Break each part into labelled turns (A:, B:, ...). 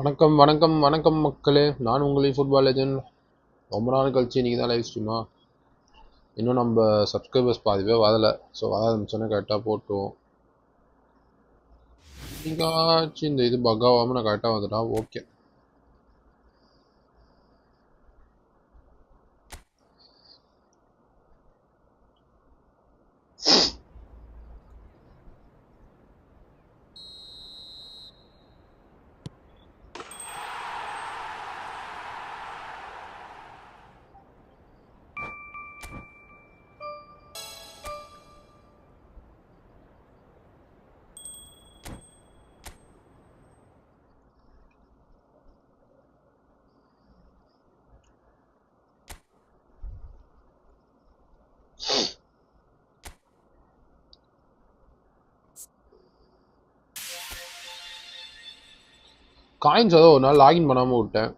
A: வணக்கம் வணக்கம் வணக்கம் மக்களே, நான் உங்கள் eFootball legend. ரொம்ப நாள் கழிச்சு இன்றைக்கி தான் லைவ் ஸ்ட்ரீமா. இன்னும் நம்ம சப்ஸ்கிரைபர்ஸ் பாதி பேர் வரலை. ஸோ வர ஆரம்பிச்சோன்னே கரெக்டாக போட்டுருவோம். இன்னைக்காச்சும் இந்த இது பக்காவாமல் நான் கரெக்டாக வந்துட்டா ஓகே. காயின்ஸ் ஏதோ ஒரு நாள் லாகின் பண்ணாமல் விட்டேன்.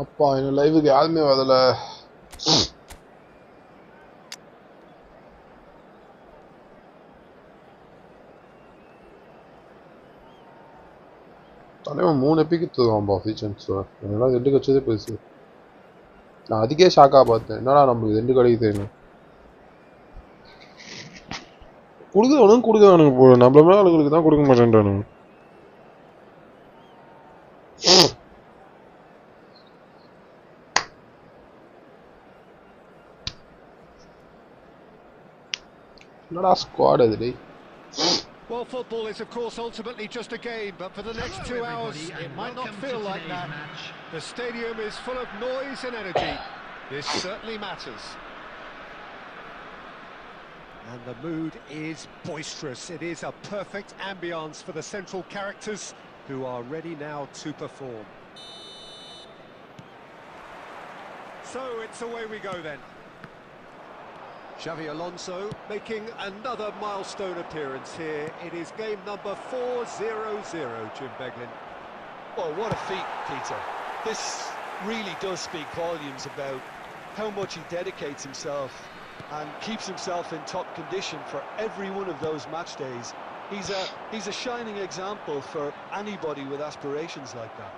A: அப்பா என்ன லைவுக்கு யாருமே வரலை. தலைவன் 3 எப்பிக்கு தருவான்பா ஃபீச்சர்ஸ். என்னடா 2 கட்சதே பெருசு. நான் அதுக்கே ஷாக்காக பார்த்தேன். என்னடா நம்மளுக்கு 2 கிடைக்குதுன்னு. கொடுக்குறவனுங்க போ, நம்மள மேலே ஆளுங்களுக்கு தான் கொடுக்க மாட்டேன்றானுங்க. என்னடா ஸ்குவாட் அது டேய்.
B: Well, football is of course ultimately just a game, but for the next 2 hours it might not feel like that. The stadium is full of noise and energy. This certainly matters. And the mood is boisterous. It is a perfect ambience for the central characters who are ready now to perform. So it's away we go then. Xavi Alonso making another milestone appearance here. It is game number 400, Jim Beglin.
C: Well, what a feat, Peter. This really does speak volumes about how much he dedicates himself and keeps himself in top condition for every one of those match days. He's a shining example for anybody with aspirations like that.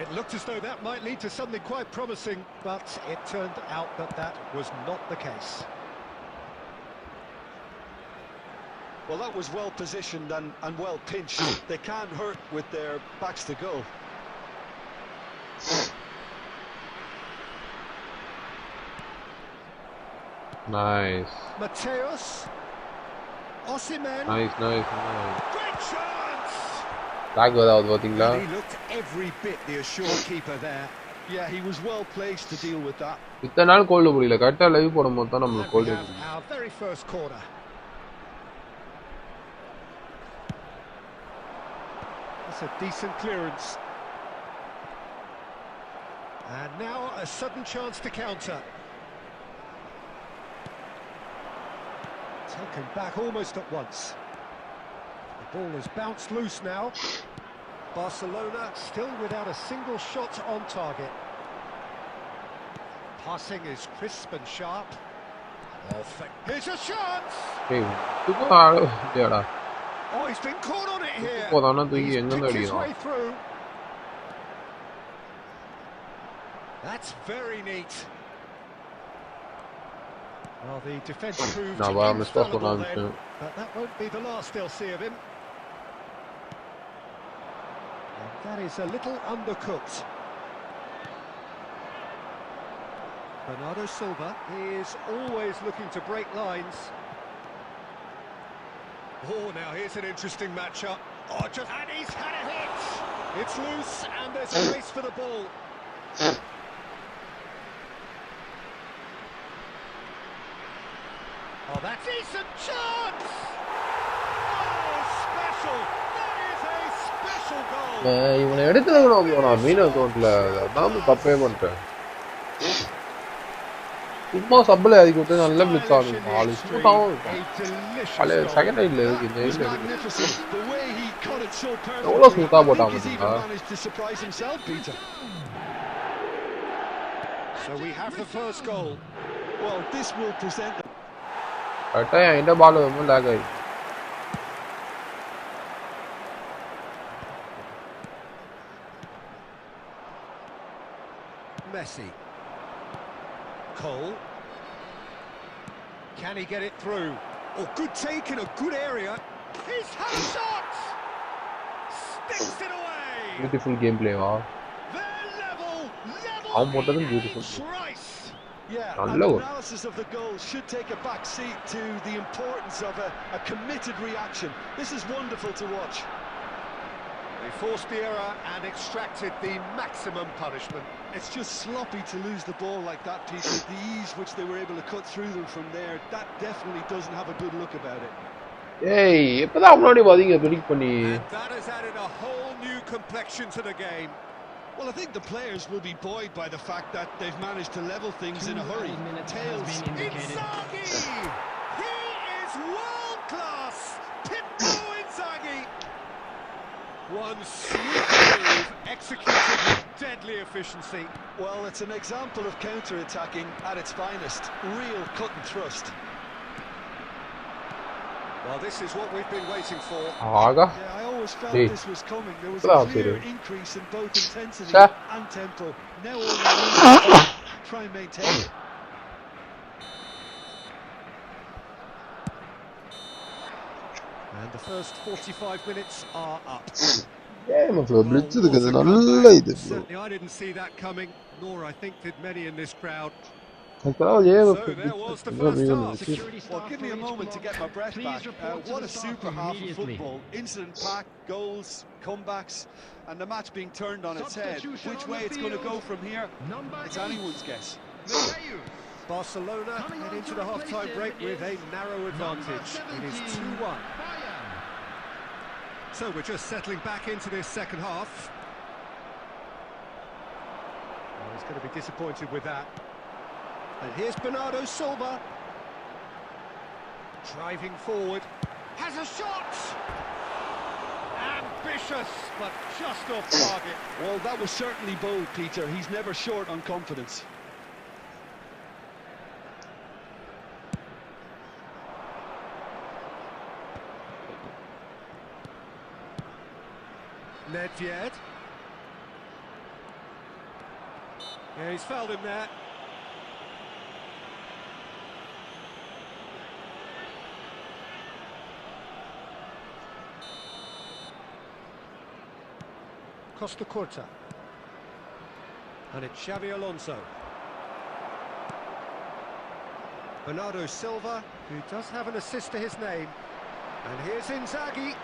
B: It looked as though that might lead to something quite promising, but it turned out that that was not the case.
C: Well, that was well positioned and well pinched. They can't hurt with their backs to goal.
A: Nice.
B: Mateus. Osimhen.
A: Nice.
B: Great chance!
A: லாக் வராது பாத்தீங்களா?
B: He looked every bit the assured keeper there.
C: Yeah, he was well placed to deal with that.
A: இத்தனை நாள் gold முடியல. கரெக்டா live போடும்போது தான் நம்மளுக்கு gold
B: And we have our very first corner. That's a decent clearance. And now a sudden chance to counter. Taken back almost at once. The ball is bounced loose now. Barcelona still without a single shot on target. Passing is crisp and sharp. Here's a chance!
A: Hey,
B: Oh, he's been caught on it here.
A: he's
B: picked his way through. That's very neat. Well, the defence proved infallible then, but that won't be the last they'll see of him. And that is a little undercooked. Bernardo Silva is always looking to break lines. Oh, now here's an interesting matchup. Oh, and he's had a hit! It's loose, and there's a race for the ball. Oh, that's a decent chance! Oh, special! That is a special goal!
A: இவனை எடுத்துக்கணும் மீன் அக்கௌண்ட்ல அதான் தப்பே பண்ணிட்டேன் சும்மா சப்பல அதுக்கு விட்டு நல்ல பிளிக்ஸ் ஆகும் நாலு ஸ்மூத்தாவும் பழைய செகண்ட் ரைட்ல இருக்கு இந்த ரைட்ல எவ்வளோ ஸ்மூத்தா போட்டான் பார்த்தீங்களா
B: So we have the first goal.
C: Well, this will present
A: கரெக்டா எந்த பால் ரொம்ப லேக் ஆகி
B: Messi. Cole. Can he get it through? Oh, good take in a good area. He's had a shot! Sticks it away!
A: Beautiful gameplay, wow.
B: They're level!
A: How more than beautiful.
C: Yeah, and the analysis of the goal should take a back seat to the importance of a committed reaction. This is wonderful to watch.
B: They forced the error and extracted the maximum punishment.
C: It's just sloppy to lose the ball like that, Peter. The ease which they were able to cut through them from there, that definitely doesn't have a good look about it.
A: Hey, எப்பதான் முன்னாடி பாத்தீங்க predict பண்ணி
B: And that has added a whole new complexion to the game.
C: Well, I think the players will be buoyed by the fact that they've managed to level things in a hurry. Tails.
B: Inzaghi! He is world class! Pippo Inzaghi! One sweet move executed with deadly efficiency.
C: Well, it's an example of counter-attacking at its finest. Real cut and thrust.
B: Well, this is what we've been waiting for.
A: ஆகா
C: Yeah, I always felt this was coming. There was a clear increase in both intensity and tempo. Now all we need is try and maintain it.
B: And the first 45 minutes are up.
A: Game flow blitz இருக்குது நல்ல இது
B: Certainly I didn't see that coming, nor I think did many in this crowd.
A: So there
B: was the first half.
C: Well, give me a moment to get my breath back. What a super half of football. Incident packed, goals, comebacks, and the match being turned on its head. Which way it's going to go from here, it's anyone's guess.
B: Barcelona head into the half-time break with a narrow advantage. It is 2-1. So we're just settling back into this second half. Oh, he's going to be disappointed with that. And here's Bernardo Silva. Driving forward. Has a shot! Ambitious, but just off target.
C: Well, that was certainly bold, Peter. He's never short on confidence.
B: Nedved. Yeah, he's fouled him there. Costa Curta. And it's Xavi Alonso. Bernardo Silva, who does have an assist to his name. And here's Inzaghi.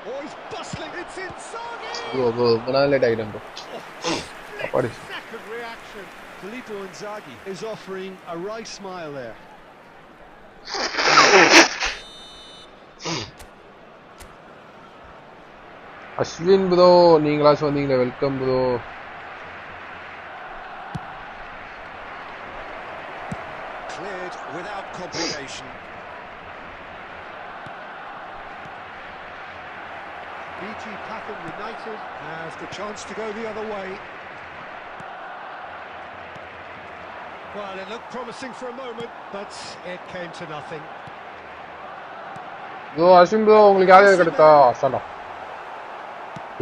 B: Oh, he's bustling. It's Inzaghi! Second reaction.
C: Filippo Inzaghi is offering a wry smile there.
A: Ashwin bro, நீங்களாச்சும் வந்தீங்களே welcome bro.
B: Cleared without complication. BG Patham United has the chance to go the other way. Well, it looked promising for a moment, but it came to nothing.
A: Bro, Ashim bro, உங்களுக்கு யார் யார் கிடைச்சா? அசலா.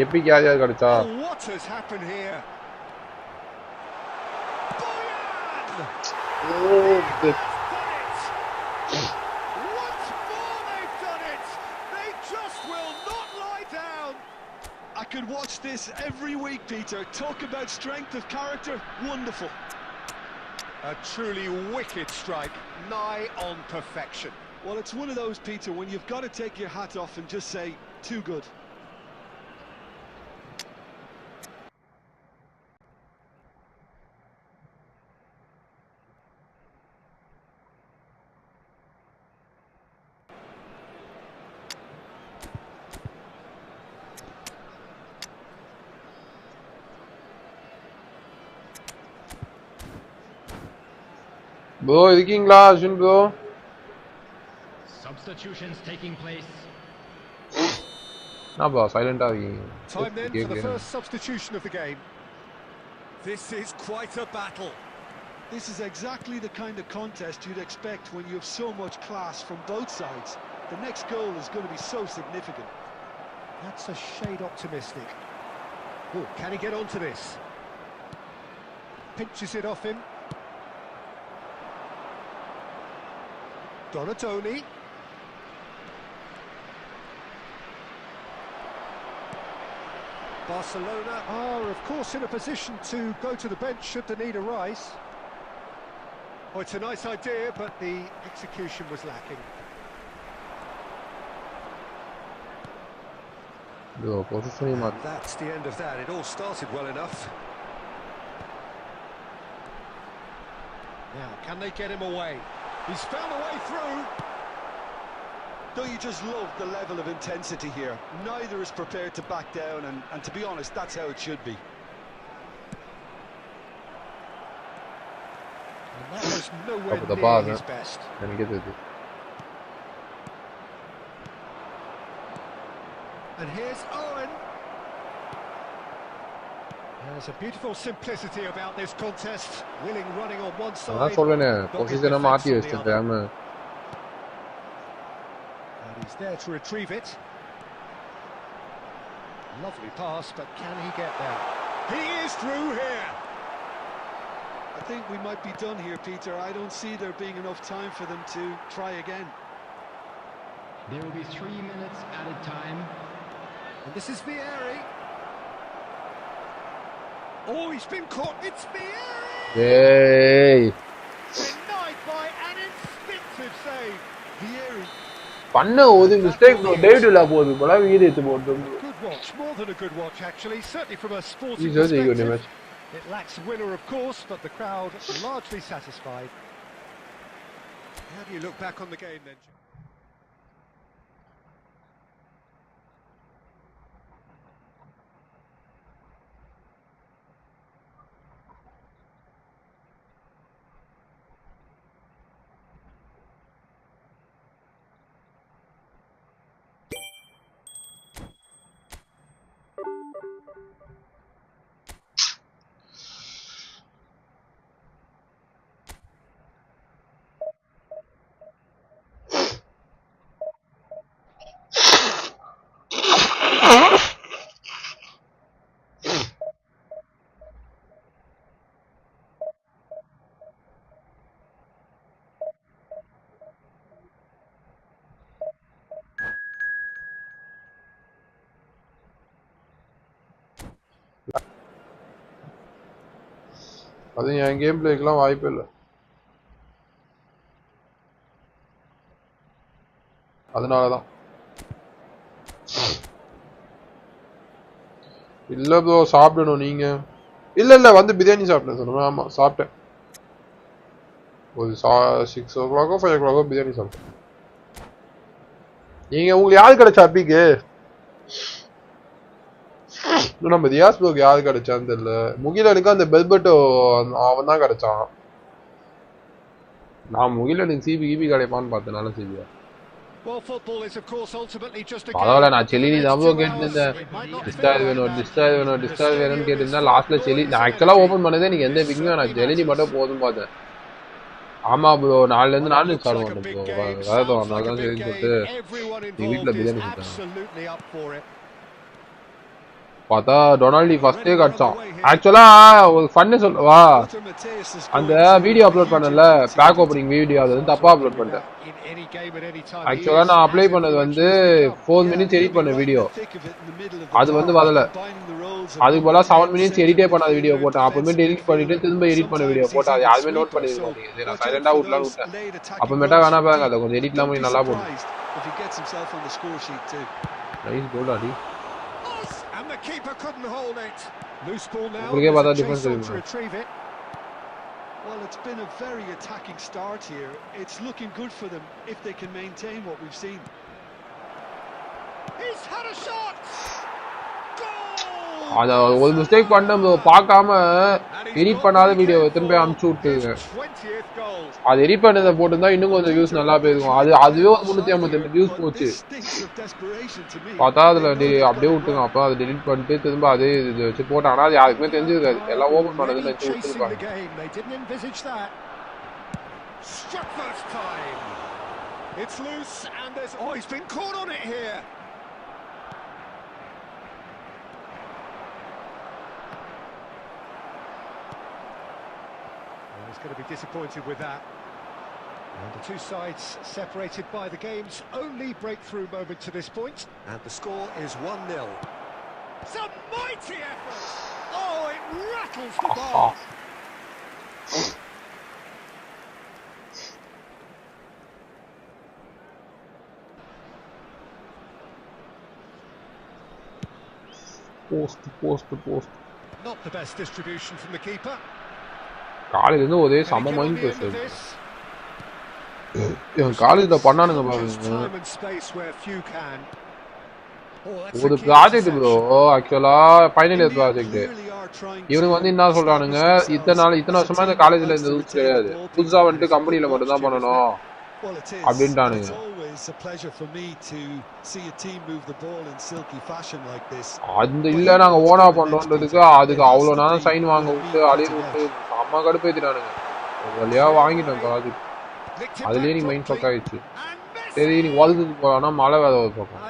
A: எப்பிக்கு யார் யார் கிடைச்சா?
B: What has happened here?
A: Oh, this.
B: Once more they've done it. They just will not lie down.
C: I could watch this every week, Peter. Talk about strength of character. Wonderful.
B: A truly wicked strike, nigh on perfection.
C: Well, it's one of those, Peter, when you've got to take your hat off and just say, too good.
A: Bro, இருக்கீங்களா Ashwin bro?
D: Substitutions taking place.
A: Nah bro, silent ஆ இருக்கீங்க.
B: Time then for the first substitution of the game. This is quite a battle.
C: This is exactly the kind of contest you'd expect when you have so much class from both sides. The next goal is going to be so significant.
B: That's a shade optimistic. Oh, can he get onto this? Pinches it off him. Donatoni. Barcelona are, of course, in a position to go to the bench should the need arise. Oh, it's a nice idea, but the execution was lacking.
A: Bro, position him up.
B: That's the end of that. It all started well enough. Now, can they get him away? He's found a way through.
C: Don't you just love the level of intensity here? Neither is prepared to back down, and to be honest, that's how it should be.
B: And that was nowhere near his best.
A: Let me get it.
B: And here's Owen. There's a beautiful simplicity about this contest. Willing running on one side.
A: நான் சொல்றேனே பொசிஷனை மாத்தி வச்சிட்டேன்.
B: And he's there to retrieve it. Lovely pass, but can he get there? He is through here.
C: I think we might be done here, Peter. I don't see there being enough time for them to try again.
D: There will be 3 minutes added time.
B: And this is Vieri. Oh, he's been caught. It's Vieri!
A: Hey!
B: Denied by an instinctive save.
C: Vieri.
A: பண்ண ஒரு mistake டேவிட்ல போகுது போல வீடு எடுத்து போட்டு.
B: Good watch, more than a good watch actually, certainly from a sporting
A: He's really good
B: perspective.
A: image.
B: It lacks a winner, of course, but the crowd largely satisfied. How do you look back on the game then, Jim?
A: அது என் game பிளேக்கெல்லாம் வாய்ப்பே இல்லை. அதனாலதான் இல்ல bro சாப்பிடணும். நீங்க இல்ல வந்து பிரியாணி சாப்பிட்டேன் சொன்ன. ஆமா சாப்பிட்டேன். ஒரு 6 o'clock 5 o'clock பிரியாணி சாப்பிட்டேன். நீங்க உங்களுக்கு யாரு கிடைச்சா அப்பிக்கு? நம்ம ரியாஸ் ப்ரோக்கு யாரு கிடைச்சான்னு தெரியல. முகிலனுக்கு அந்த பெல்பட்டோ அவன் தான் கிடைச்சான். நான் முகிலனுக்கு சிபி கிடைப்பான்னு பார்த்தேன். நல்ல சிபியா
B: Well, football is of course ultimately just a game.
A: பரவாயில்ல நான் செலினி தான் ப்ரோ கேட்டிருந்தேன். டிஸ்டார் வேணும்னு கேட்டிருந்தேன். லாஸ்ட்ல செலி நான் ஆக்சுவலாக ஓப்பன் பண்ணதே நீங்கள் எந்த பிக்குமே நான் செலினி மட்டும் போதும் பார்த்தேன். ஆமா ப்ரோ நாலுலேருந்து நாலு ஸ்டார்ட் பண்ணேன் ப்ரோ. அதாவது அதனால தான் சரின்னு சொல்லிட்டு எங்கள் வீட்டில் பிரியாணி கொடுத்தாங்க. பார்த்தா டொனால்டி ஃபர்ஸ்டே கடிச்சான். ஆக்சுவலா ஒரு ஃபன்னு சொல்லவா, அந்த வீடியோ அப்லோட் பண்ணல பேக் ஓப்பனிங் வீடியோ, அது வந்து தப்பா அப்லோட் பண்ணிட்டேன். ஆக்சுவலா நான் அப்ளை பண்ணது வந்து 4 மினிட்ஸ் எடிட் பண்ண வீடியோ, அது வந்து வரல. அதுக்கு போல 7 மினிட்ஸ் எடிட்டே பண்ணாத வீடியோ போட்டேன். அப்பவுமே டெலிட் பண்ணிட்டு திரும்ப எடிட் பண்ண வீடியோ போட்டேன். அது யாருமே நோட் பண்ணிருக்க மாட்டேங்குது. நான் சைலண்டா விட்டலான்னு விட்டேன். அப்பமேட்டா வேணா பாருங்க, அதை கொஞ்சம் எடிட்லாம் பண்ணி நல்லா போடும். நைஸ் கோல் அடி.
B: And the keeper couldn't hold it. Loose ball now.
A: Retrieve
B: it.
C: Well, it's been a very attacking start here. It's looking good for them if they can maintain what we've seen.
B: He's had a shot.
A: அத ஒரு mistake பண்ணோம் பார்க்காம edit பண்ணாத video திரும்ப அனுப்பிச்சு விட்டுங்க. அது edit பண்ணதை போட்டுருந்தா இன்னும் கொஞ்சம் வியூஸ் நல்லா போயிருக்கும். அதுவே ஒரு 352 வியூஸ் போச்சு. பார்த்தா அதில் அப்படியே விட்டுங்க. அப்போ அதை டெலிட் பண்ணிட்டு திரும்ப அதே இது வச்சு போட்டாங்கன்னா அது யாருக்குமே தெரிஞ்சிருக்காது. எல்லாம் ஓப்பன் பண்ணதுன்னு வச்சு விட்டுருப்பாங்க.
B: He's going to be disappointed with that. And the two sides separated by the game's only breakthrough moment to this point. And the score is 1-0. It's a mighty effort! Oh, it rattles the ball!
A: Post.
B: Not the best distribution from the keeper.
A: காலேஜ்ல ஒரே சம mind பேசுது. காலேஜ்ல பண்ணானுங்க பாருங்க. ஒரு project bro, ஆக்சுவலா final year project. இவனுக்கு வந்து என்ன சொல்றானுங்க, இத்தனை வருஷமா இந்த காலேஜ்ல இந்த ரூல்ஸ் கிடையாது, புதுசா வந்துட்டு கம்பெனில மட்டும் தான் பண்ணணும் அப்படின்ட்டானுங்க. அந்த இல்ல நாங்க ஓனா பண்றோம்ன்றதுக்கு அதுக்கு அவ்வளவு நேரம் சைன் வாங்க விட்டு அழிய விட்டு அம்மா கடுப்பேத்திட்டானுங்க. வழியா வாங்கிட்டோம் ப்ராஜெக்ட். அதுலயே நீ மைண்ட் ஃபக் ஆயிடுச்சு. சரி நீ வாழ்ந்துட்டு போனா மழை வேற ஒரு பக்கம்.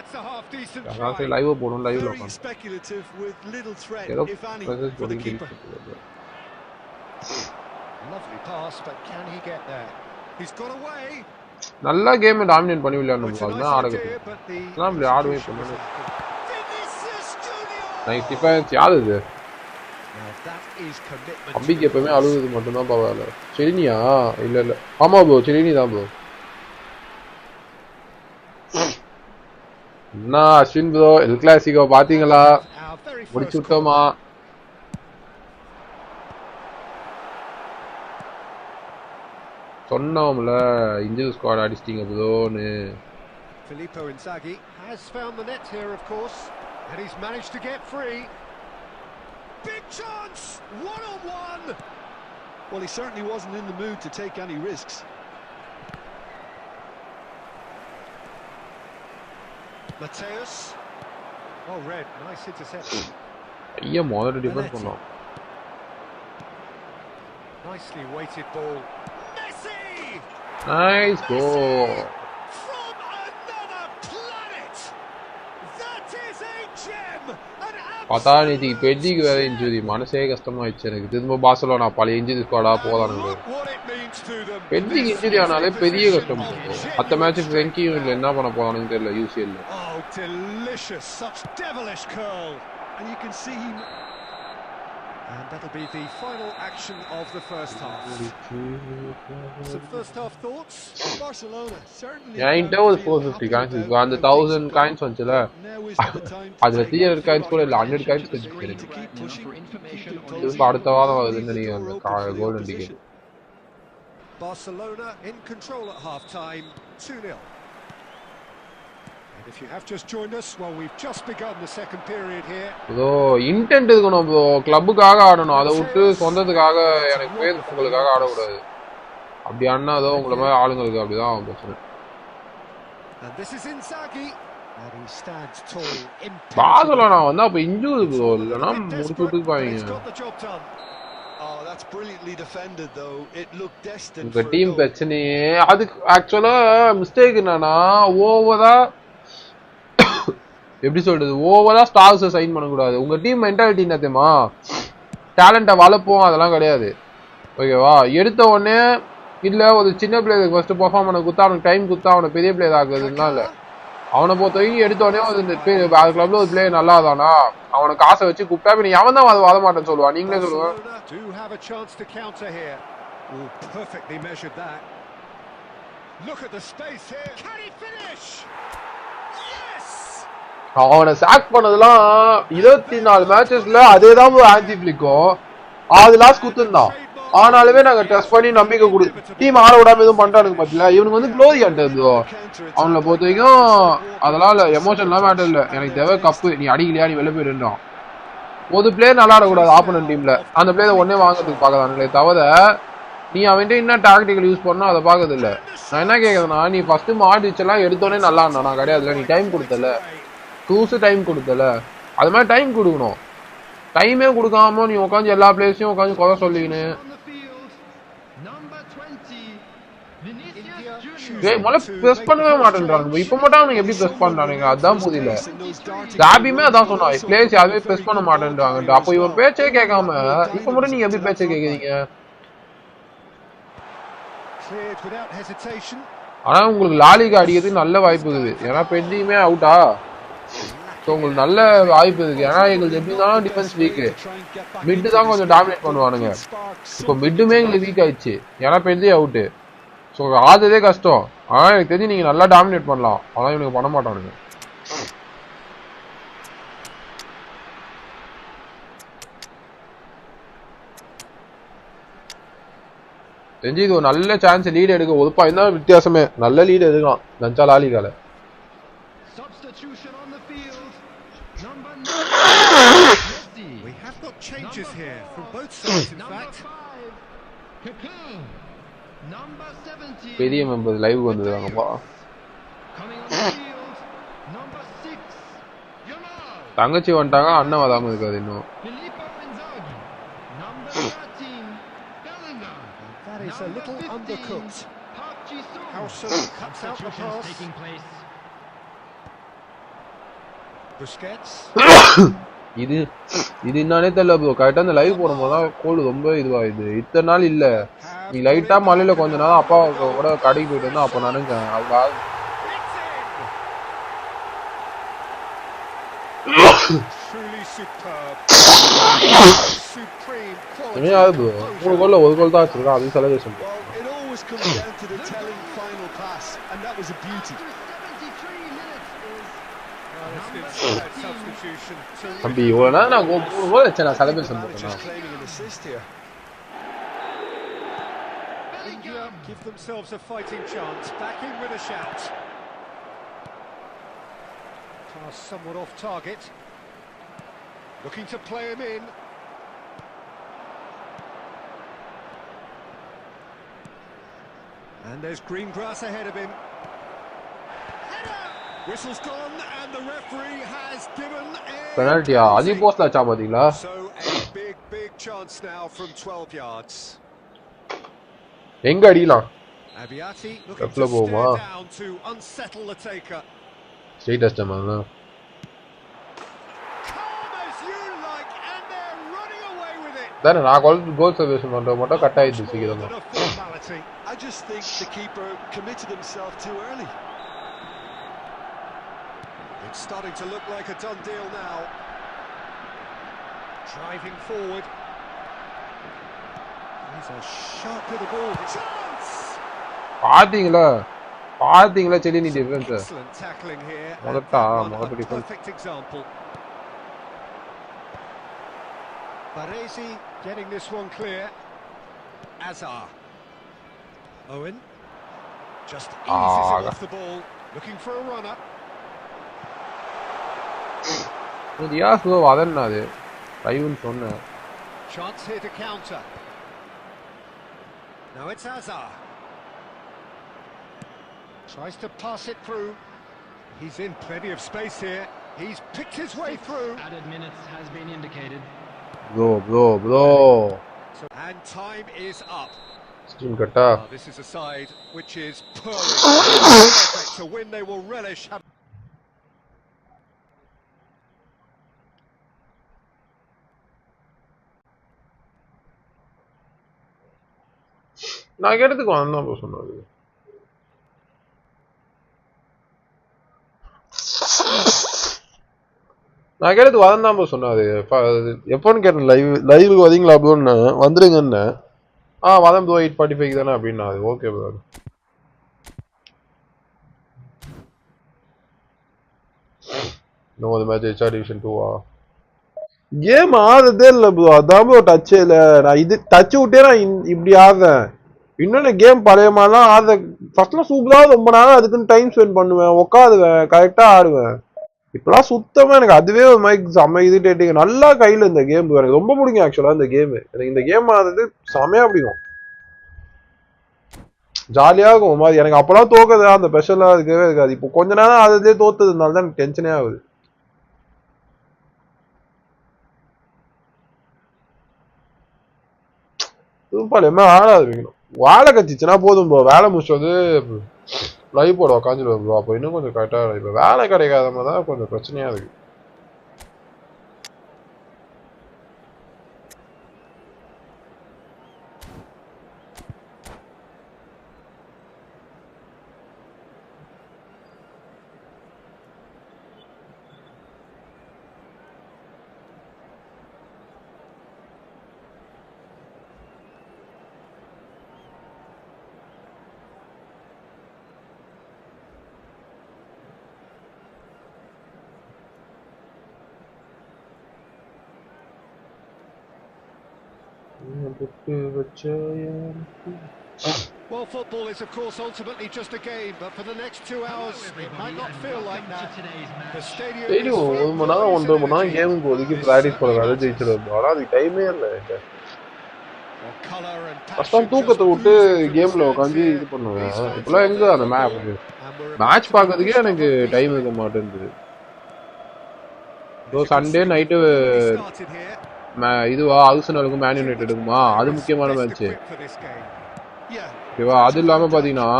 A: அதான் சரி லைவ் போடும், லைவ்ல ஏதோ மெசேஜ் போட்டு நல்லா கேம் டாமினேட் பண்ணி விளையாடணும். அதுதான் ஆடுறது. அதான் இப்படி ஆடுவே பண்ணணும். Nice defence. யாரு இது? அம்பிக்கு எப்பவுமே அழுகுது மட்டும்தான் பரவாயில்ல. செலினியா? இல்ல ஆமா ப்ரோ, செலினி தான் ப்ரோ. என்ன அஸ்வின் ப்ரோ, எல் கிளாசிக்கோ பாத்தீங்களா? முடிச்சு விட்டோமா? சொன்னோம்ல இன்ஜில் squad அடிச்சிட்டீங்க ப்ரோன்னு.
B: Filippo Inzaghi has found the net here of course and he's managed to get free. Big chance, 1-on-1.
C: Well, he certainly wasn't in the mood to take any risks.
B: Mateus. Oh, red, nice interception.
A: ஐயா மொதல்ல defence பண்ணோம்.
B: Nicely weighted ball. Messi!
A: Nice goal.
B: From another planet. That is a gem.
A: பார்த்தா நேற்று பெட்டிக்கு வேற injury, மனசே கஷ்டமாயிடுச்சு எனக்கு. திரும்ப பார்சலோனா பழைய இன்ஜுரி ஸ்குவாடா போதானுங்க. பெட்டிக்கு இன்ஜுரி ஆனாலே பெரிய கஷ்டம். மற்ற மேட்ச் ஃப்ரெங்கியும் இல்லை, என்ன பண்ண போறானுன்னு தெரியல யூசிஎல்ல.
B: Oh, delicious, such devilish curl.
C: And you can see him.
B: And that'll be the final action of the first half. Some first half thoughts?
C: Barcelona certainly.
A: Yeah, in total 450 coins. And the 1000 coins வந்துல. அதுல 300 coins கூட இல்ல, 100 coins கிடைச்சிருக்கு. இது அடுத்த வாரம் வருதுன்னு நினைக்கிறேன் அந்த golden ticket.
B: Barcelona in control at half time, 2-0. If you have just joined us, well, we've just begun the second period here.
A: Bro intend இருக்கணும் ப்ரோ, கிளப்புக்காக ஆடணும். அதை விட்டு சொந்தத்துக்காக எனக்கு பேர் உங்களுக்காக ஆடக்கூடாது. அப்படி ஆடினா அதோ உங்களை மாதிரி ஆளுங்களுக்கு அப்படிதான் பிரச்சனை.
B: And this is Inzaghi. And he stands tall,
A: Barcelona வந்தா அப்ப இன்ஜூரி ப்ரோ இல்லனா முடிச்சுட்டு பாவீங்க.
C: Oh, that's brilliantly defended though. It looked destined
A: உங்க
C: for
A: டீம் பிரச்சனையே அது ஆக்சுவலா மிஸ்டேக் என்னன்னா ஓவரா எப்படி சொல்றது ஓவரா ஸ்டார்ஸ் சைன் பண்ண கூடாது. உங்க டீம் மென்டாலிட்டி என்ன தெரியுமா? டேலண்ட்டை வளர்ப்போம் அதெல்லாம் கிடையாது. ஓகேவா? எடுத்த உடனே இல்ல ஒரு சின்ன பிளேயருக்கு ஃபர்ஸ்ட் பெர்ஃபார்ம் பண்ண கொடுத்தா அவனுக்கு டைம் கொடுத்தா அவனை பெரிய பிளேயர் ஆகுதுன்னா இல்ல. அவனை பொறுத்த வரைக்கும் எடுத்த உடனே ஒரு கிளப்ல ஒரு பிளேயர் நல்லா தானா அவனுக்கு காசை வச்சு கூப்பிட்டா நீ அவன் தான் அது வர மாட்டேன்னு சொல்லுவான். நீங்களே சொல்லுங்க. அவனை சாக் பண்ணதெல்லாம் 24 மேட்சஸ்ல அதேதான் ஆன்டி பிளிக்கும் அது லாஸ்ட் குத்துந்தான். ஆனாலுமே நாங்க டெஸ்ட் பண்ணி நம்பிக்கை கொடு டீம் ஆட விடாம எதுவும் பண்றானுங்க பாத்தீங்களா? இவனுக்கு வந்து க்ளோரி ஆண்டோ அவனை பொறுத்த வரைக்கும் அதெல்லாம் எமோஷன்லாம் மேட்டர் இல்லை. எனக்கு தேவை கப்பு நீ அடிக்கலையா நீ வெளில போயிடுறான். ஒரு பிளேயர் நல்லா ஆடக்கூடாது ஆப்போனன்ட் டீம்ல அந்த பிளேயர் ஒன்னே வாங்குறதுக்கு பார்க்கறானுங்களே தவிர நீ அவன்கிட்ட என்ன டாக்டிக்கல் யூஸ் பண்ணா அதை பார்க்கறது இல்லை. நான் என்ன கேட்கறேன்னா நீ ஃபர்ஸ்ட் மாடிச்செல்லாம் எடுத்தோடனே நல்லா இருந்தா நான் கிடையாதுல. நீ டைம் கொடுத்தல டூஸ் டைம் கொடுத்தல அது மாதிரி டைம் கொடுக்கணும். டைமே கொடுக்காம நீ உட்காந்து எல்லா பிளேஸையும் உட்காந்து குறை சொல்லிக்கின்னு பிரஸ் பண்ணவே மாட்டேன்றாங்க. இப்ப மட்டும் அவனுக்கு எப்படி பிரஸ் பண்றானுங்க அதான் புரியல. ஜாபியுமே அதான் சொன்னா பிளேஸ் யாருமே பிரஸ் பண்ண மாட்டேன்றாங்க. அப்போ இவன் பேச்சே கேட்காம இப்ப மட்டும் நீங்க எப்படி பேச்சே கேக்குறீங்க? ஆனா உங்களுக்கு லாலிகா அடிக்கிறதுக்கு நல்ல வாய்ப்பு இருக்குது. ஏன்னா பெண்டியுமே அவுட்டா உங்களுக்கு நல்ல வாய்ப்பு இருக்கு. ஏன்னா எங்களுக்கு எப்படினாலும் டிஃபென்ஸ் வீக் மிட்டு தான் கொஞ்சம் டாமினேட் பண்ணுவானுங்க. இப்போ மிட்டுமே எங்களுக்கு வீக் ஆயிடுச்சு ஏன்னா பெண்டி அவுட்டு. ஸோ ஆததே கஷ்டம். ஆனால் எனக்கு தெரிஞ்சு நீங்கள் நல்லா டாமினேட் பண்ணலாம். ஆனால் இவனுக்கு பண்ண மாட்டானுங்க. தெரிஞ்சு இது ஒரு நல்ல சான்ஸ் லீடு எடுக்க ஒரு பாயிண்ட் தான் வித்தியாசமே. நல்ல லீடு எடுக்கலாம் நஞ்சா லாலிகால.
B: Changes here from both sides in fact.
A: பெரிய மெம்பர் லைவ் வந்துருக்காங்கப்பா. தங்கச்சி வந்துட்டாங்க அண்ணன் வராம இருக்காது இன்னும்.
B: That is a little undercooked. How so cuts out the pass. Busquets.
A: இது என்னன்னே தெரியல ப்ரோ. கரெக்டா அந்த லைவ் போடும்போதுதான் கோல்டு ரொம்ப இதுவாகுது. இத்தனை நாள் இல்ல நீ லைட்டா மழையில கொஞ்ச நாள் அப்பா கூட கடைக்கு போயிட்டு வந்தா அப்ப நினைச்சேன் மூணு கோல்ல ஒரு கோல் தான் வச்சிருக்கான். அது செலிப்ரேஷன் தம்பி இவ்வளவு நேரம் நான் மூணு கோல் வச்சேன். நான் செலிப்ரேஷன் பண்ணேன்.
B: Give themselves a fighting chance. Back in with a shout. Pass somewhat off target. Looking to play him in. And there's green grass ahead of him. Whistle's gone and the referee has given a
A: penalty. Adi post la acha pathila.
B: So a big chance now from 12 yards.
A: Enga adiyala.
B: Abiati looking to stare down to unsettle the taker.
A: Straight test man.
B: Calm as you like and they're running away with it.
A: Then na goal celebration panda mattum cut aayidhu sikirama.
C: I just think the keeper committed himself too early.
B: It's starting to look like a done deal now. Driving forward. He's a sharp little ball. Chance!
A: பாத்தீங்களா Chiellini defence.
B: Excellent tackling here.
A: மொதட்ட defence.
B: Perfect example. Baresi getting this one clear. Azar. Owen. Just eases him off the ball. Looking for a runner.
A: அதென்னாது லைவ்னு சொன்னேன்.
B: Chance here to counter. Now it's Azar. Tries to pass it through. He's in plenty of space here. He's picked his way through.
D: Added minutes has been indicated.
A: Bro.
B: And time is up.
A: Steam katta.
B: This is a side which is purring. Perfect to win. They will relish.
A: நான் கேட்டதுக்கு வந்தான் bro சொன்னாரு. நான் கேட்டதுக்கு வந்தான் bro சொன்னாரு. எப்போன்னு கேட்டேன், லைவுக்கு வரீங்களா ப்ரோன்னு. வந்துருங்கன்னு. வதம் ப்ரோ 8:45 தானே அப்படின்னா. Okay bro. இன்னும் மேட்ச் ஹெச்ஆர் டிவிஷன் 2 கேம் ஆடுறதே இல்லை ப்ரோ. அதான் ப்ரோ டச்சே இல்லை. நான் இது டச் விட்டே நான் இப்படி ஆடுறேன். இன்னொன்னு கேம் பழைய மாதிரிலாம் ஆடுற. ஃபர்ஸ்ட்லாம் சூப்பராக ரொம்ப நேரம் அதுக்குன்னு டைம் ஸ்பெண்ட் பண்ணுவேன், உட்காடுவேன், கரெக்டாக ஆடுவேன். இப்பெல்லாம் சுத்தமா எனக்கு அதுவே ஒரு மாதிரி செம்ம இரிட்டேட்டிங். நல்லா கையில் இந்த கேம் எனக்கு ரொம்ப பிடிக்கும். ஆக்சுவலா இந்த கேம் எனக்கு இந்த கேம் ஆடுறது செமையா பிடிக்கும். ஜாலியாக இருக்கும் ஒரு மாதிரி. எனக்கு அப்பெல்லாம் தோக்குது அந்த ஸ்பெஷலாக இருக்கவே இருக்காது. இப்போ கொஞ்ச நேரம் ஆடுறதே தோத்ததுனால தான் எனக்கு டென்ஷனே ஆகுது. பழையமா ஆடாது. வேலை கச்சிச்சுன்னா போதும் ப்ரோ. வேலை முடிச்சு வந்து லைவ் போட உக்காந்துருவோம் ப்ரோ. அப்போ இன்னும் கொஞ்சம் கரெக்டாக. இப்போ வேலை கிடைக்காத மாதிரி தான் கொஞ்சம் பிரச்சனையா இருக்கு.
B: Well, football is of course ultimately just a game, but for the next 2 hours it might not feel like that. The stadium is
A: ஒரு மணி நேரம் 1.5 மணி நேரம் கேமுக்கு ஒதுக்கி பிராக்டிஸ் பண்ணுறது ஜெயிச்சிடும். ஆனால் அது டைமே இல்லை. ஃபர்ஸ்ட் தூக்கத்தை விட்டு கேம்ல உட்காந்து இது பண்ணுவேன். இப்பெல்லாம் எங்க அந்த மேட்ச் பார்க்கறதுக்கே எனக்கு டைம் இருக்க மாட்டேங்குது. சண்டே நைட்டு இதுவா ஆர்சனலுக்கும் மேன் யுனைட்டடுக்குமா, அது முக்கியமான மேட்ச். ஓகேவா? அது இல்லாம பாத்தீங்கன்னா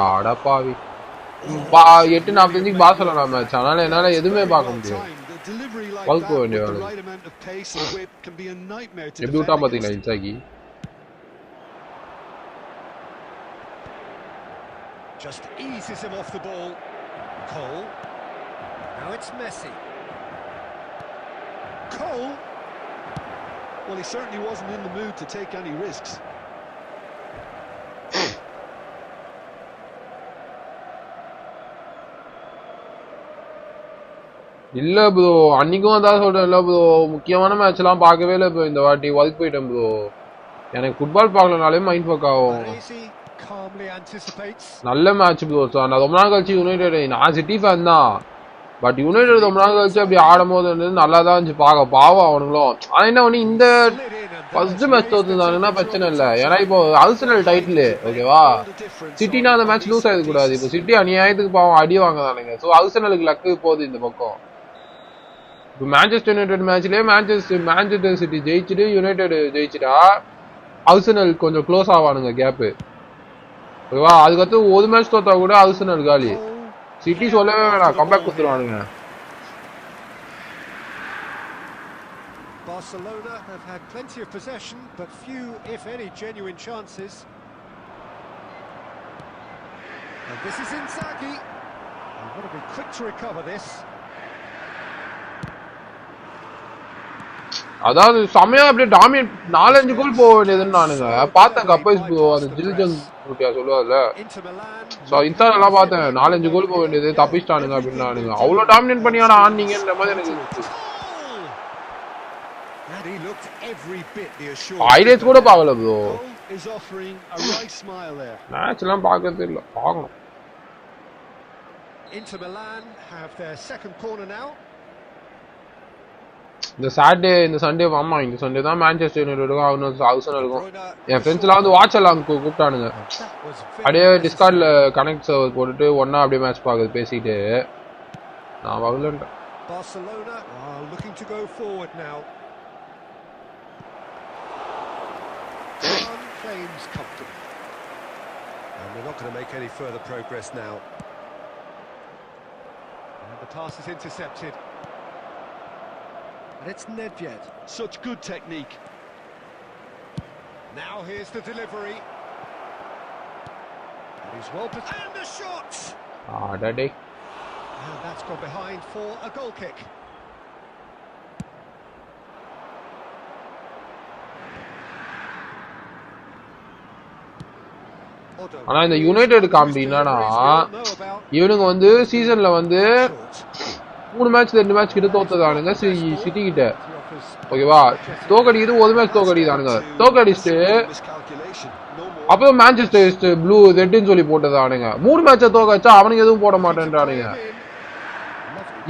A: அடப்பாவி 8:45 பார்சலோனா மேட்ச். அதனால என்னால எதுவுமே பார்க்க முடியாது. பல்க வேண்டிய எப்படி விட்டா பாத்தீங்களா இன்சாக்கி.
B: Just eases him off the ball. Cole. Now it's Messi. Cole.
C: Well, he certainly wasn't in the mood to take any risks.
A: இல்ல ப்ரோ, அன்னைக்கும் அதான் சொல்றேன். இல்ல ப்ரோ, முக்கியமான மேட்ச் எல்லாம் பார்க்கவே இல்லை ப்ரோ. இந்த வாட்டி ஒதுக்கி போயிட்டேன் ப்ரோ. எனக்கு ஃபுட்பால் பார்க்கலனாலே மைண்ட் ஒர்க் ஆகும். நல்ல மேட்ச் ப்ரோ. நான் ரொம்ப நாள் கழிச்சு யுனைடெட், நான் சிட்டி ஃபேன் தான், பட் யுனைடெட் ரொம்ப நாள் கழிச்சு அப்படி ஆடும் போது நல்லா தான் இருந்துச்சு பார்க்க. பாவம் அவனுங்களும். ஆனா என்ன ஒண்ணு, இந்த ஃபர்ஸ்ட் மேட்ச் தோத்துருந்தாங்கன்னா பிரச்சனை இல்லை. ஏன்னா இப்போ ஆர்சனல் டைட்டில் ஓகேவா. சிட்டினா அந்த மேட்ச் லூஸ் ஆயிட கூடாது. இப்போ சிட்டி அநியாயத்துக்கு பாவம் அடி வாங்கதானுங்க. ஸோ ஆர்சனலுக்கு லக்கு போகுது இந்த பக்கம். இப்போ மேன்செஸ்டர் யுனைடெட் மேட்ச்லயே மேன்செஸ்டர் சிட்டி ஜெயிச்சுட்டு யுனைடெட் ஜெயிச்சுட்டா ஆர்சனல் கொஞ்சம் க்ளோஸ் ஆவானுங்க கேப்பு. ஓகேவா? அதுக்கடுத்து ஒரு மேட்ச் தோத்தா கூட ஆர்சனல் காலி. சிட்டி சொல்லவே வேணாம், comeback கொடுத்துருவானுங்க.
B: Barcelona have had plenty of possession, but few, if any, genuine chances. And this is Inzaghi. He's got to be quick to recover this.
A: அதாவது செமையா அப்படியே டாமினேட் 4-5 கோல் போக வேண்டியதுன்னு நானுங்க பார்த்தேன். கப்பைஸ் அந்த ஜில்ஜன் சொல்லுவார்ல, ஸோ இன்ஸ்டாலாம் பார்த்தேன். 4-5 கோல் போக வேண்டியது தப்பிச்சிட்டானுங்க அப்படின்னு நானுங்க. அவ்வளோ டாமினேட் பண்ணியாடா ஆனீங்கன்ற மாதிரி எனக்கு ஹைலைட்ஸ் கூட பார்க்கல ப்ரோ. மேட்ச் எல்லாம் பார்க்கறது இல்லை, பார்க்கணும்.
B: Inter Milan have their second corner now.
A: இந்த சாட்டர்டே இந்த சண்டே ஆமா இந்த சண்டே தான் மான்செஸ்டர் யுனைட்டடுக்கும் அவனும் இருக்கும். என் ஃப்ரெண்ட்ஸ்லாம் வந்து வாட்ச் எல்லாம் கூப்பிட்டானுங்க. அப்படியே டிஸ்கார்ட்ல கனெக்ட் சர்வர் போட்டுட்டு ஒன்னா அப்படியே மேட்ச் பார்க்குது பேசிட்டு நான் வரலன்ட்டேன்.
B: Barcelona are looking to go forward now. One claims comfortable. And we're not going to make any further progress now. And the pass is intercepted. And it's Nedved.
C: Such good technique.
B: Now here's the delivery. And he's well positioned. And the shot!
A: Daddy.
B: And that's gone behind for a goal kick.
A: ஆனா இந்த United comedy என்னன்னா இவனுங்க வந்து சீசன்ல வந்து 3 match 2 match கிட்ட தோத்ததானுங்க city கிட்ட. ஓகேவா, தோக்கடிக்குது ஒரு மேட்ச் தோக்கடிதானுங்க. தோக்கடிச்சுட்டு அப்பதான் மான்செஸ்டர் ப்ளூ ரெட்னு சொல்லி போட்டதானுங்க. 3 மேட்சை தோக்கடிச்சா அவனுக்கு எதுவும் போட மாட்டேன்றானுங்க.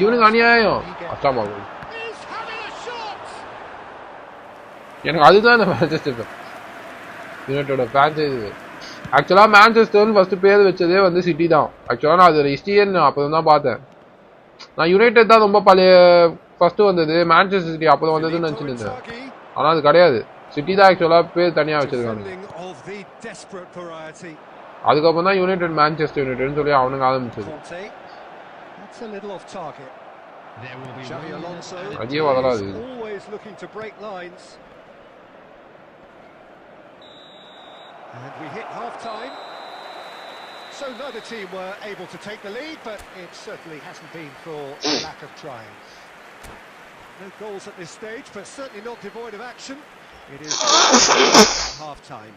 A: இவனுக்கு அநியாயம் கஷ்டமாகும். எனக்கு அதுதான் இந்த மான்செஸ்டர் யுனைடெட் ஃபேன்ஸ். ஆக்சுவலா மான்செஸ்டர்னு ஃபர்ஸ்ட் பேர் வச்சதே வந்து சிட்டி தான். ஆக்சுவலா நான் அது ஹிஸ்டரியன் அப்பதான் தான் பார்த்தேன். நான் யுனைடெட் தான் ரொம்ப பழைய ஃபர்ஸ்ட் வந்தது, மான்செஸ்டர் சிட்டி அப்பதான் வந்ததுன்னு நினைச்சிட்டு இருந்தேன். ஆனா அது கிடையாது, சிட்டி தான் ஆக்சுவலா பேர் தனியா வச்சிருக்காங்க. அதுக்கப்புறம் தான் யுனைடெட் மான்செஸ்டர் யுனைடெட்னு சொல்லி அவனுங்க ஆரம்பிச்சது. அதே வளராது.
B: And we hit half-time. So neither team were able to take the lead, but it certainly hasn't been for lack of trying. No goals at this stage, but certainly not devoid of action. It is half-time.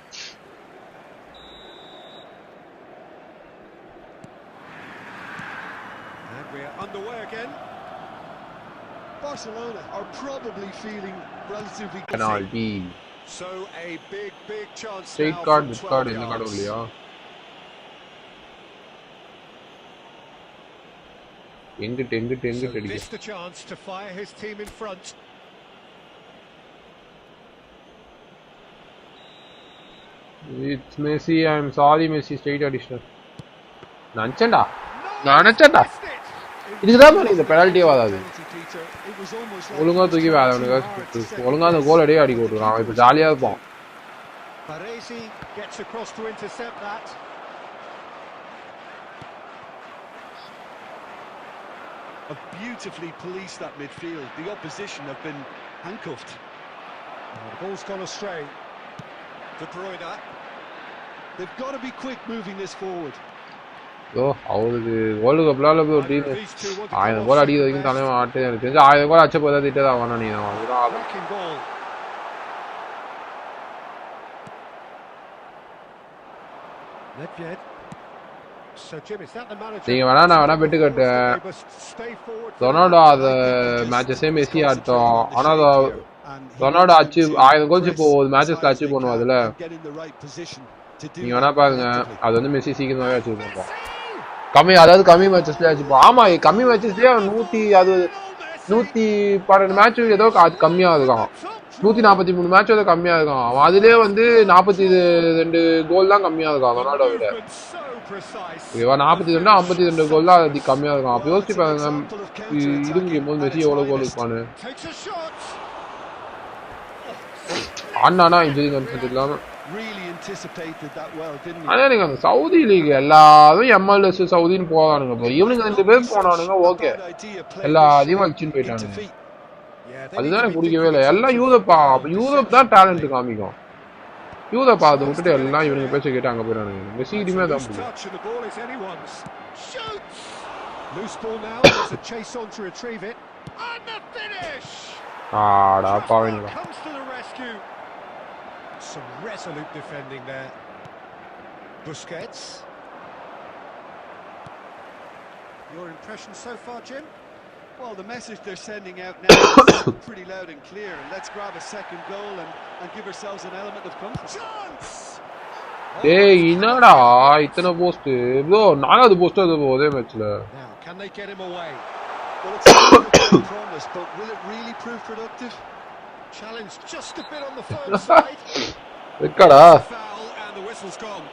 B: And we are underway again.
C: Barcelona are probably feeling relatively
A: penalty.
B: So a big chance.
A: Straight card, this card in the card only, yeah.
B: So missed the chance to fire his team in front.
A: It's Messi. I'm sorry, Messi. Straight additional. Nanchanda. Nanchanda. இதுதான் மாதிரி இந்த பெனால்ட்டியே வராது. ஒழுங்கா தூக்கி ஒழுங்கா அந்த கோல் அடியே அடிக்க விட்டுருக்கான். அவன் இப்ப ஜாலியா இருப்பான்.
C: Beautifully policed that midfield. The opposition have been handcuffed.
B: The ball's gone astray. De Bruyne.
C: They've got to be quick moving this forward.
A: அவருக்கு வேர்ல்டு கப்ல போய் ஒரு டீம் 1000 கோல் அடிக்கிற வரைக்கும் தலைவன் ஆட்டு. எனக்கு தெரிஞ்சு 1000 கோல் அச்ச போதா திட்டதா வேணாம். நீ நீங்க வேணா நான் வேணா பெட்டு கட்டேன். ரொனால்டோ அந்த மேட்சஸே மெஸ்ஸி ஆட்டோம். ஆனா ரொனால்டோ அச்சீவ் 1000 கோல்ஸ் இப்போ ஒரு மேட்சஸ்ல அச்சீவ் பண்ணுவோம். அதுல நீங்க வேணா பாருங்க, அது வந்து மெஸ்ஸி சீக்கிரமாவே அச்சீவ் பண்ணுவோம். அதாவது கம்மி மேட்சஸ்லயே அச்சீவ். ஆமா, கம்மி மேட்சஸ்லயே 112 மேட்ச் ஏதோ கம்மியா இருக்கான். 143 மேட்ச் ஏதோ கம்மியா இருக்கான். அவன் அதுலயே வந்து 42 கோல் தான் கம்மியா இருக்கான் ரொனால்டோ விட. 42 52 கோல் தான் அது கம்மியா இருக்கும். அப்ப யோசிச்சு பாருங்க, இது முடியும் போது மெஸ்ஸி எவ்வளவு கோல் இருப்பானு. ஆனானா இன்ஜுரி கன்சர்ட் இல்லாம. ஆனா நீங்க அந்த சவுதி லீக் எல்லாரும் MLS சவுதின்னு போவானுங்க. இவனுங்க 2 பேர் போனானுங்க, ஓகே, எல்லாத்தையும் வச்சுன்னு போயிட்டானுங்க. அதுதான் எனக்கு பிடிக்கவே இல்லை. எல்லாம் யூரோப்பா. அப்ப யூரோப் தான் டேலண்ட் காமிக்கும். யூரோப்பா அதை விட்டுட்டு எல்லாம் இவனுங்க பேச கேட்டு அங்க போயிடானுங்க. மெஸ்ஸியுமே தான் பிடிக்கும். ஆடா பாவீங்களா.
B: Some resolute defending there. Busquets. Your impression so far, Jim?
C: Well, the message they're sending out now is pretty loud and clear. Let's grab a second goal and give ourselves an element of comfort.
B: Chance!
A: Hey, என்னடா இத்தனை post bro? 4வது post அது ஒரே மேட்ச்ல.
B: Now, can they get him away?
C: Well, it's a bit of a great promise, but will it really prove productive?
B: Challenge just a bit on the firm side.
A: Rekkada.
B: Foul and the whistle's gone.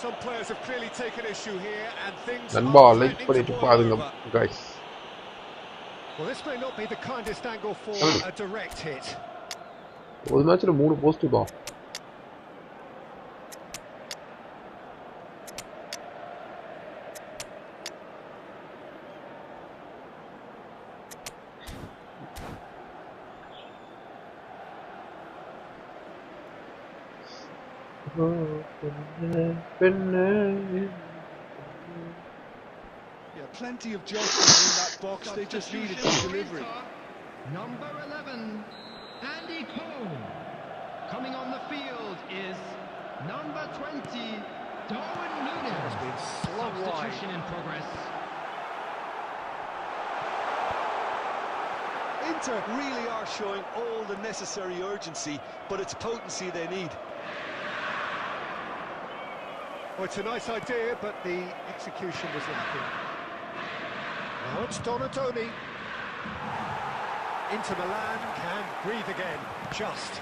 B: Some players have clearly taken issue here and things
A: நண்பா
B: are
A: like
B: threatening to
A: பண்ணிட்டு
B: boil
A: பாருங்க
B: over.
A: guys.
B: Well, this may not be the kindest angle for a direct hit.
A: ஒரு மேட்ச்ல 3 post பா.
C: Yeah, plenty of judgment in that box. They just needed some delivery.
D: Number 11, Andy Cole. Coming on the field is number 20, Darwin Núñez.
B: It's been slung
D: Substitution
B: wide.
D: in progress.
C: Inter really are showing all the necessary urgency, but it's potency they need.
B: Well, it's a nice idea, but the execution was lacking. Now it's Donatoni. Inter Milan can breathe again, just.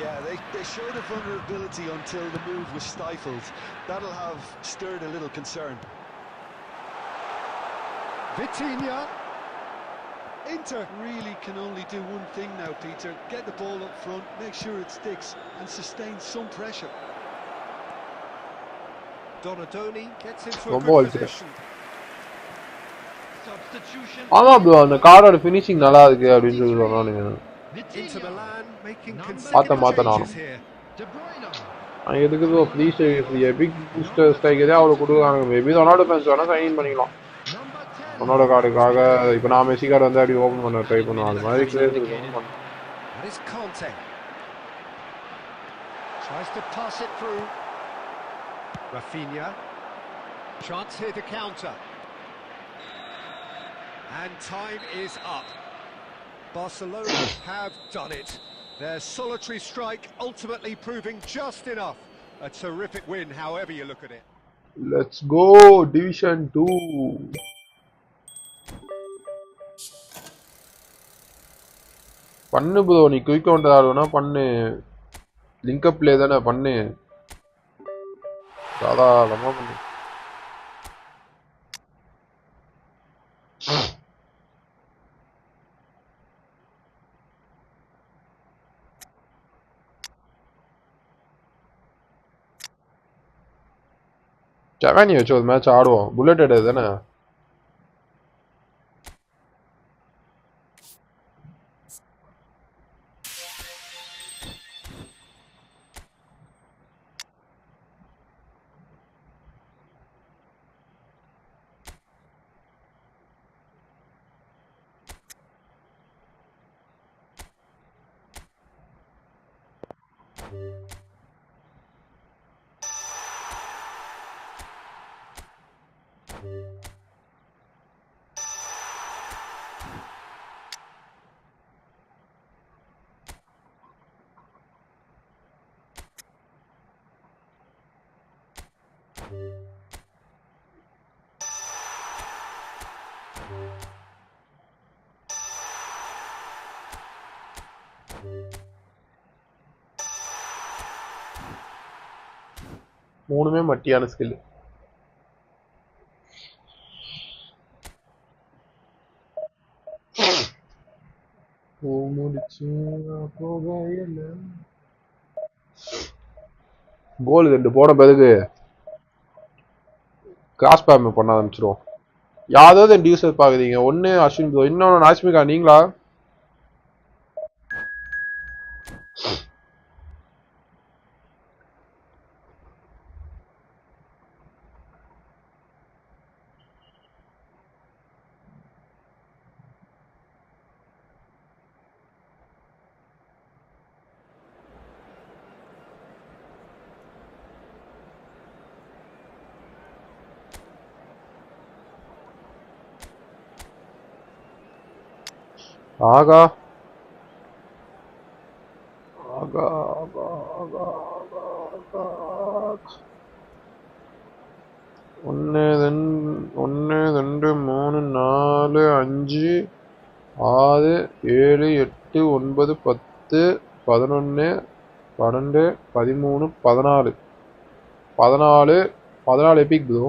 C: Yeah, they showed a vulnerability until the move was stifled. That'll have stirred a little concern.
B: Vitinha.
C: Inter really can only do one thing now, Peter. Get the ball up front, make sure it sticks, and sustain some pressure.
B: Donatoni gets into a
A: ரொம்ப
B: good
A: வலிக்குது.
B: position.
D: Substitution.
A: ஆமா bro அந்த காரோட finishing நல்லா இருக்கு அப்படின்னு சொல்லி சொன்னானுங்க.
B: Inter
D: Vitinha.
B: Milan making
D: Number
B: consecutive
A: மாத்த
B: changes
A: நானும்.
B: here.
D: De Bruyne.
A: நான் எதுக்கு ப்ரோ ப்ளீஸ் எபிக் பூஸ்டர் ஸ்ட்ரைக்கரே அவ்வளோ கொடுக்குறாங்க. மேபி ரொனால்டோ ஃபேன்ஸ் வேணா சைன் பண்ணிக்கலாம்.
D: Number 10.
A: ரொனால்டோ கார்டுக்காக இப்போ நான் மெஸ்ஸி கார்டு வந்து அப்படி ஓப்பன் பண்ண ட்ரை பண்ணுவேன். அது மாதிரி பிளேயர்ஸ் இருக்கும்.
B: That is Conte. Tries to pass it through. Rafinha. Chance here to counter. And time is up. Barcelona have done it. Their solitary strike ultimately proving just enough. A terrific win, however you look at it.
A: Let's go Division 2. பண்ணு bro நீ quick counter ஆடுனா பண்ணு. Link அப் play தானே பண்ணு. சாதாரணமா பண்ணு. செவனி வச்சு ஒரு மேட்ச் ஆடுவோம். புல்லட் எடுது தானே. மூணுமே மட்டியான ஸ்கில். கோல் 2 போன பிறகு கிராஸ் பேம் பண்ண ஆரம்பிச்சிருவோம். யாராவது டியூசர் பாக்குறீங்க. ஒன்னு அஸ்வின் ப்ரோ, இன்னொன்னு நாஷ்மிகா நீங்களா? ஆகா ஆகா ஆகா ஆகா ஆகா 1 2 3 4 5 6 7 8 9 10 11 12 13 14 எபிக் ப்ரோ.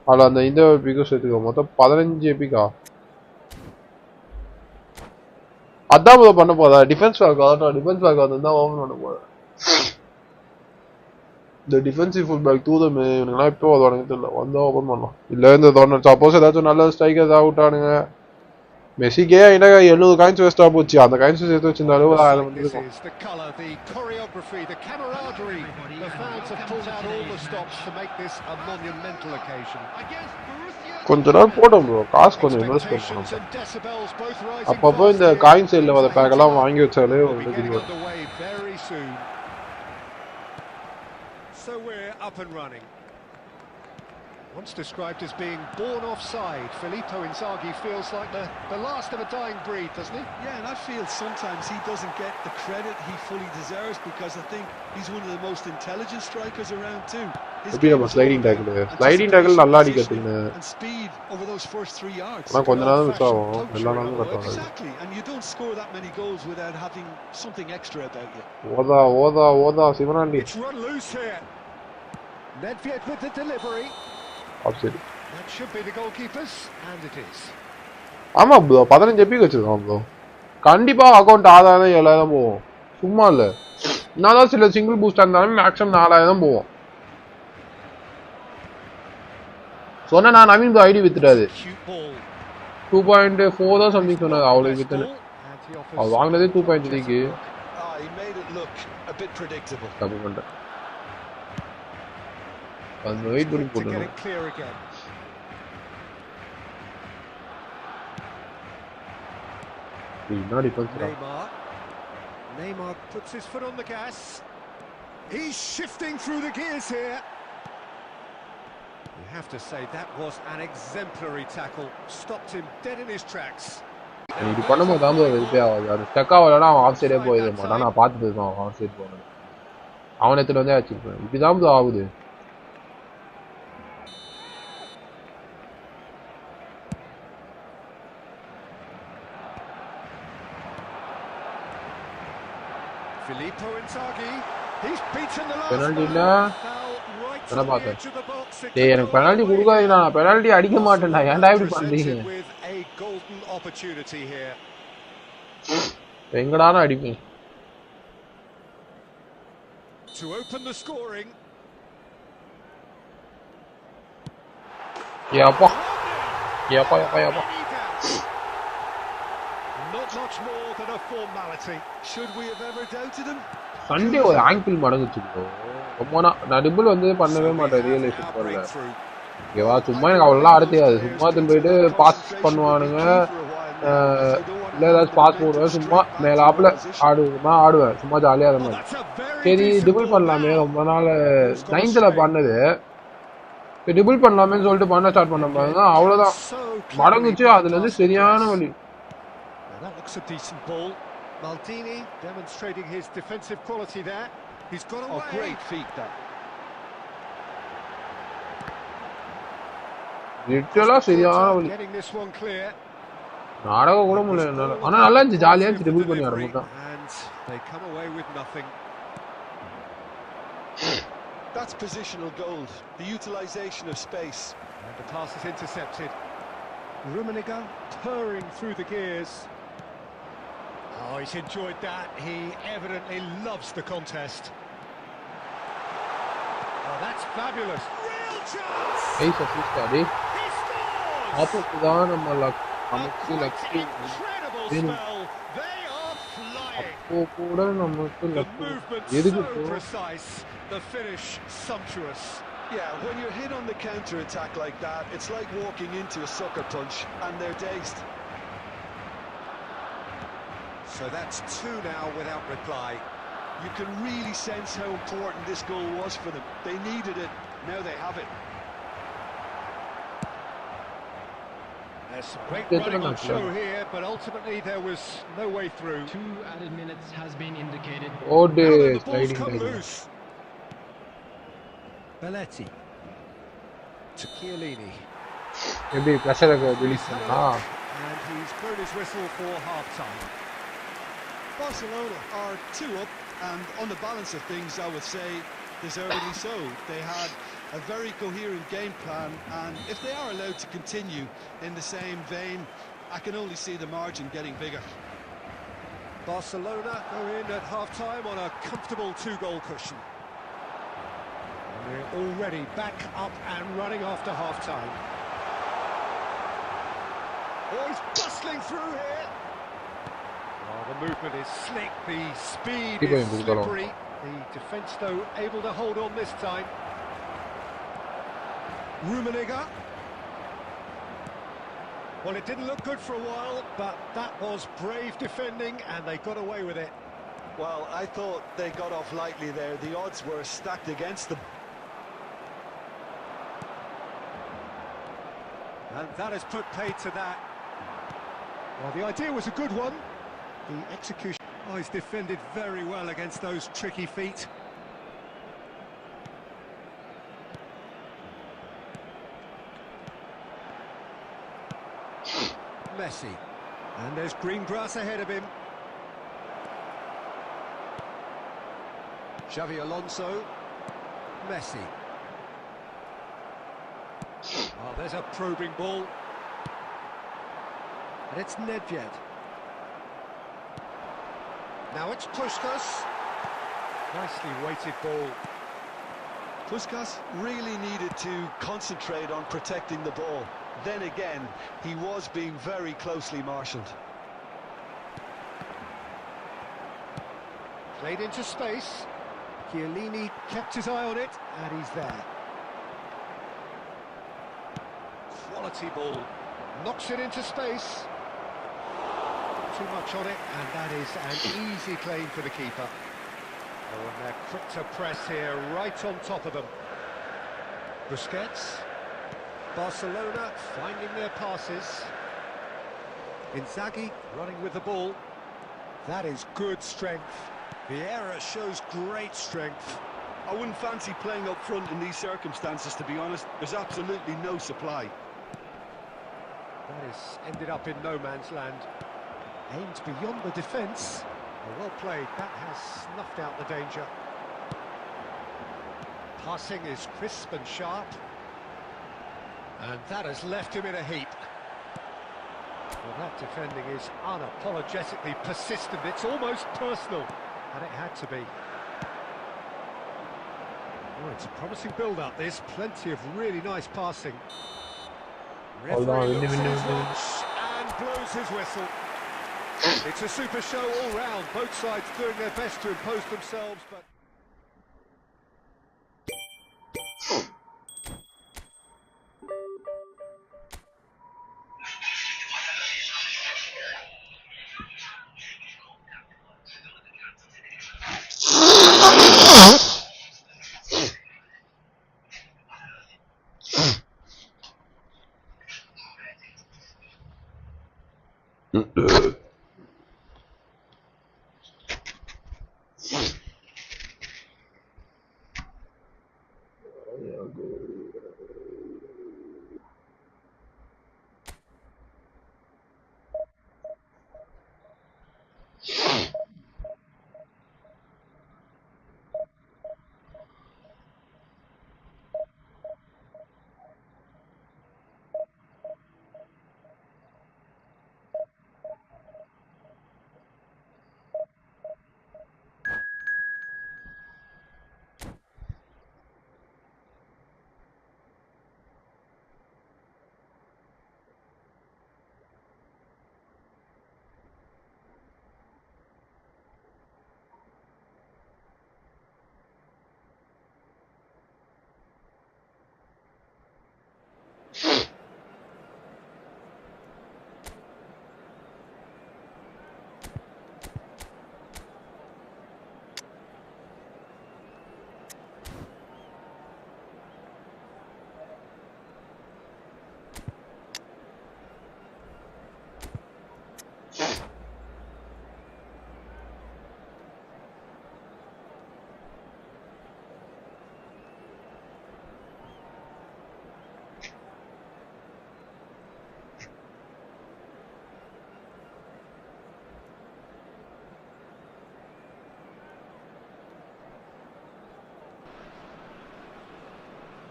A: அதில் அந்த இந்த எபிக்கும் சேர்த்துக்கோ, மொத்தம் 15 எபிக்கா. அதான் ப்ரோ பண்ண போதா டிஃபென்ஸ் பேக். அதான் டிஃபென்ஸ் பேக் வந்து தான் ஓப்பன் பண்ண போதா. இந்த டிஃபென்சிவ் ஃபுட் பேக் தூதமே இவனுங்களாம் இப்போ அது தெரியல, வந்தால் ஓப்பன் பண்ணலாம். இல்லை இந்த தோணும் சப்போஸ் ஏதாச்சும் நல்ல ஸ்ட்ரைக்கர்ஸ் அவுட்டானுங்க. மெஸ்ஸிக்கே என்ன 700 காயின்ஸ் வேஸ்ட்டாக போச்சு. அந்த காயின்ஸ் சேர்த்து வச்சிருந்தாலும் அதை வந்துருக்கும். கொஞ்ச நாள் போட்டோம் ப்ரோ, காசு கொஞ்சம் இன்வெஸ்ட் பண்ணணும். அப்பப்போ இந்த காயின் சைடில் வர பேக்கெல்லாம் வாங்கி வச்சாலே உங்களுக்கு.
B: So we're up and running. Once described as being born offside, Filippo Inzaghi feels like the last of a dying breed, doesn't he?
C: Yeah, and I feel sometimes he doesn't get the credit he fully deserves, because I think he's one of the most intelligent strikers around too.
A: Sliding tackle நல்லா அடிக்கிறதுங்க.
C: And speed over those first 3 yards.
A: நான் கொஞ்ச நேரம் miss ஆகும், எல்லா நேரமும் கரெக்ட்டா.
C: Exactly, and you don't score that many goals without having something extra about you.
A: ஓதா Sivanandi.
B: It's run loose here. Nedved with the delivery.
A: Offside.
B: That should be the goalkeepers, and it is.
A: ஆமா bro, 15 Epic வச்சிருக்கான் bro. கண்டிப்பா account 6000 7000 போகும், சும்மா இல்ல. நான் சில single பூஸ்டா இருந்தாலும் மேக்ஸிமம் 4000 போகும். சொன்னா நான் நவீன் ஐடி வித்துட்டாரு. 2.4 தான் சம்திங் சொன்னாரு, அவ்வளவு வித்தன. அவ வாங்குனதே 2.3க்கு.
C: He made it look a bit predictable.
A: தப்பு பண்ணிட்டேன். அது வெயிட் பண்ணி போடுறேன்.
B: Neymar puts his foot on the gas. He's shifting through the gears here. You have to say that was an exemplary tackle. Stopped him dead in his tracks.
A: இது பண்ணும்போது தான் வெல்பே ஆகுது. அது ஸ்டக் ஆகலன்னா அவன் ஆஃப் சைடே போயிட மாட்டான். நான் பார்த்துட்டு இருக்கேன் அவன் ஆஃப் சைட் போனது. அவன் எடுத்துட்டு வந்தே வச்சிருப்பேன். இப்படிதான் ஆகுது.
B: Filippo Inzaghi, he's beaten the last
A: penalty
B: man.
A: என்ன பார்த்தேன்? டேய் எனக்கு பெனால்டி கொடுக்காதீங்க, நான் பெனால்டி அடிக்க மாட்டேன்டா. ஏன்டா இப்படி பண்றீங்க? எங்கடா நான் அடிப்பேன்?
B: To open the scoring.
A: Yappa.
B: Not much more than a formality.
C: Should we have ever doubted him?
A: Sunday ஒரு ஆங்கிள் மடங்குச்சு ப்ரோ. ரொம்ப நான் டிபிள் வந்து பண்ணவே மாட்டேன் ரியல் லைஃப் ஃபுட்பால்ல. ஓகேவா, சும்மா எனக்கு அவ்வளோலாம் ஆட தெரியாது. சும்மா திரும்ப போயிட்டு பாஸ் பண்ணுவானுங்க, இல்லை ஏதாச்சும் பாஸ் போடுவேன். சும்மா மேலாப்பில் ஆடுவேன் சும்மா ஜாலியாக இருந்த மாதிரி. சரி டிபிள் பண்ணலாமே, ரொம்ப நாள் 9th பண்ணது, டிபிள் பண்ணலாமேன்னு சொல்லிட்டு பண்ண ஸ்டார்ட் பண்ண பாருங்க, அவ்வளோதான் மடங்குச்சு. அதுலேருந்து சரியான வழி.
B: That looks a decent ball. Maldini demonstrating his defensive quality there. He's got away.
C: Oh, great feat that.
B: Getting this one clear.
A: நாடக கூட முடியல. ஆனா நல்லா இருந்துச்சு, ஜாலியா இருந்துச்சு டிபிள் பண்ணி ஆடும்போது.
B: And they come away with nothing.
C: That's positional gold. The utilization of space.
B: And the pass is intercepted. Rummenigge purring through the gears. Oh, he's enjoyed that. He evidently loves the contest. Oh, that's fabulous. Real chance.
A: He scores.
B: Incredible spell. They are flying. The movement so precise. The finish sumptuous.
C: Yeah, when you're hit on the counter-attack like that, it's like walking into a sucker punch and they're dazed.
B: So that's 2 now without reply.
C: You can really sense how important this goal was for them. They needed it, now they have it.
B: There's some great running on show here, but ultimately there was no way through.
D: 2 added minutes has been indicated.
A: Oh,
B: the ball's come loose. Belletti. to Chiellini.
A: எப்படி ப்ரெஷரை release
B: Had a
A: பண்ணா
B: look, and he's blown his whistle for half-time.
C: Barcelona are 2 up, and on the balance of things, I would say deservedly so. They had a very coherent game plan, and if they are allowed to continue in the same vein, I can only see the margin getting bigger.
B: Barcelona go in at half-time on a comfortable 2-goal cushion. And they're already back up and running after half-time. Oh, he's bustling through here. Oh, the movement is slick, the speed
A: Keep
B: is
A: going, Buzgalo.
B: slippery. The defence, though, able to hold on this time. Rummenigge. Well, it didn't look good for a while, but that was brave defending, and they got away with it.
C: Well, I thought they got off lightly there. The odds were stacked against them.
B: And that has put paid to that. Well, the idea was a good one. The execution... Oh, he's defended very well against those tricky feet. Messi. And there's green grass ahead of him. Xavi Alonso. Messi. Oh, there's a probing ball. And it's Nedved. Now it's Puskas. Nicely weighted ball.
C: Puskas really needed to concentrate on protecting the ball. Then again, he was being very closely marshalled.
B: Played into space. Chiellini kept his eye on it, and he's there. Quality ball. Knocks it into space. Too much on it, and that is an easy claim for the keeper. Oh, and they're quick to press here, right on top of them. Busquets. Barcelona finding their passes. Inzaghi running with the ball. That is good strength. Vieira shows great strength.
C: I wouldn't fancy playing up front in these circumstances, to be honest. There's absolutely no supply.
B: That has ended up in no man's land. Aimed beyond the defence. Well played, that has snuffed out the danger. Passing is crisp and sharp. And that has left him in a heap. Well, that defending is unapologetically persistent. It's almost personal, and it had to be. Oh, it's a promising build-up, this. Plenty of really nice passing.
A: Hold on,
B: Referee looks at his
A: no.
B: watch and blows his whistle. It's a super show all round. Both sides doing their best to impose themselves, but...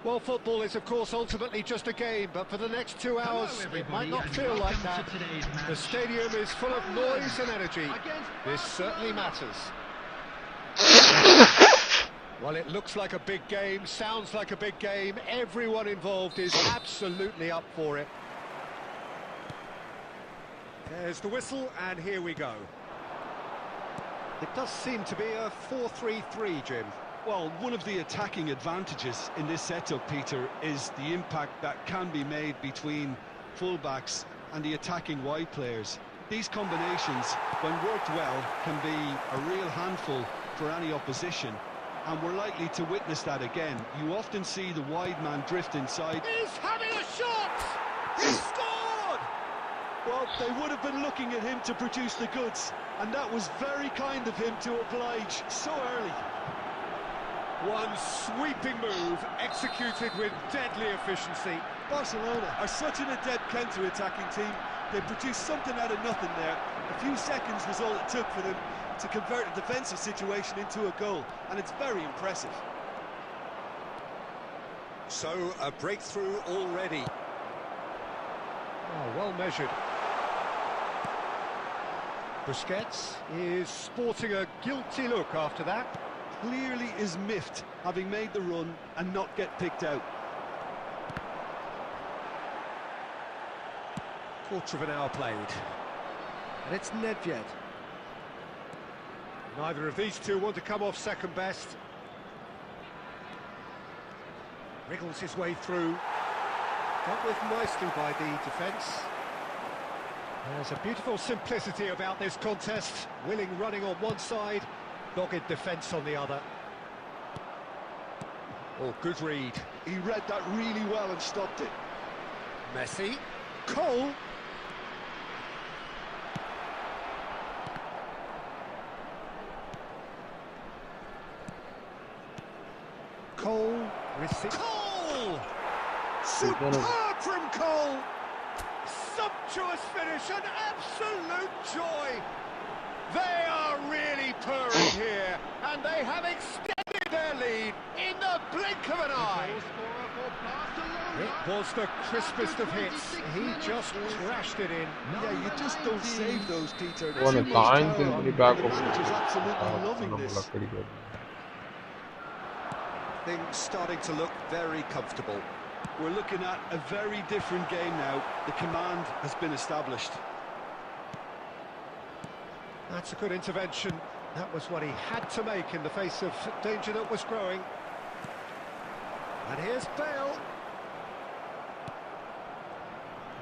B: Well, football is, of course, ultimately just a game, but for the next 2 hours, it might not feel like that. The stadium is full of noise and energy. This certainly matters. Well, it looks like a big game, sounds like a big game. Everyone involved is absolutely up for it. There's the whistle, and here we go. It does seem to be a 4-3-3, Jim.
C: Well, one of the attacking advantages in this setup, Peter, is the impact that can be made between fullbacks and the attacking wide players. These combinations, when worked well, can be a real handful for any opposition, and we're likely to witness that again. You often see the wide man drift inside.
B: He's having a shot! He scored!
C: Well, they would have been looking at him to produce the goods, and that was very kind of him to oblige so early.
B: One sweeping move, executed with deadly efficiency.
C: Barcelona are such an adept counter-attacking team. They produced something out of nothing there. A few seconds was all it took for them to convert a defensive situation into a goal, and it's very impressive.
B: So, a breakthrough already. Oh, well measured. Busquets is sporting a guilty look after that.
C: Clearly is miffed, having made the run and not get picked out.
B: Quarter of an hour played. And it's Nedved. Neither of these two want to come off second best. Wriggles his way through. Dealt with nicely by the defence. There's a beautiful simplicity about this contest. Willing running on one side, dogged defence on the other. Oh, good read.
C: He read that really well and stopped it.
B: Messi. Cole. Cole. Cole! Superb from Cole! Sumptuous finish, an absolute joy! They are really purring here, and they have extended their lead in the blink of an eye. It was the crispest of hits. He just crashed it in.
C: Yeah, you just don't save those, Peter.
A: One at times and pretty back
C: The manager's absolutely loving this.
A: pretty good.
B: Things starting to look very comfortable.
C: We're looking at a very different game now. The command has been established.
B: That's a good intervention. That was what he had to make in the face of danger that was growing. And here's Bale.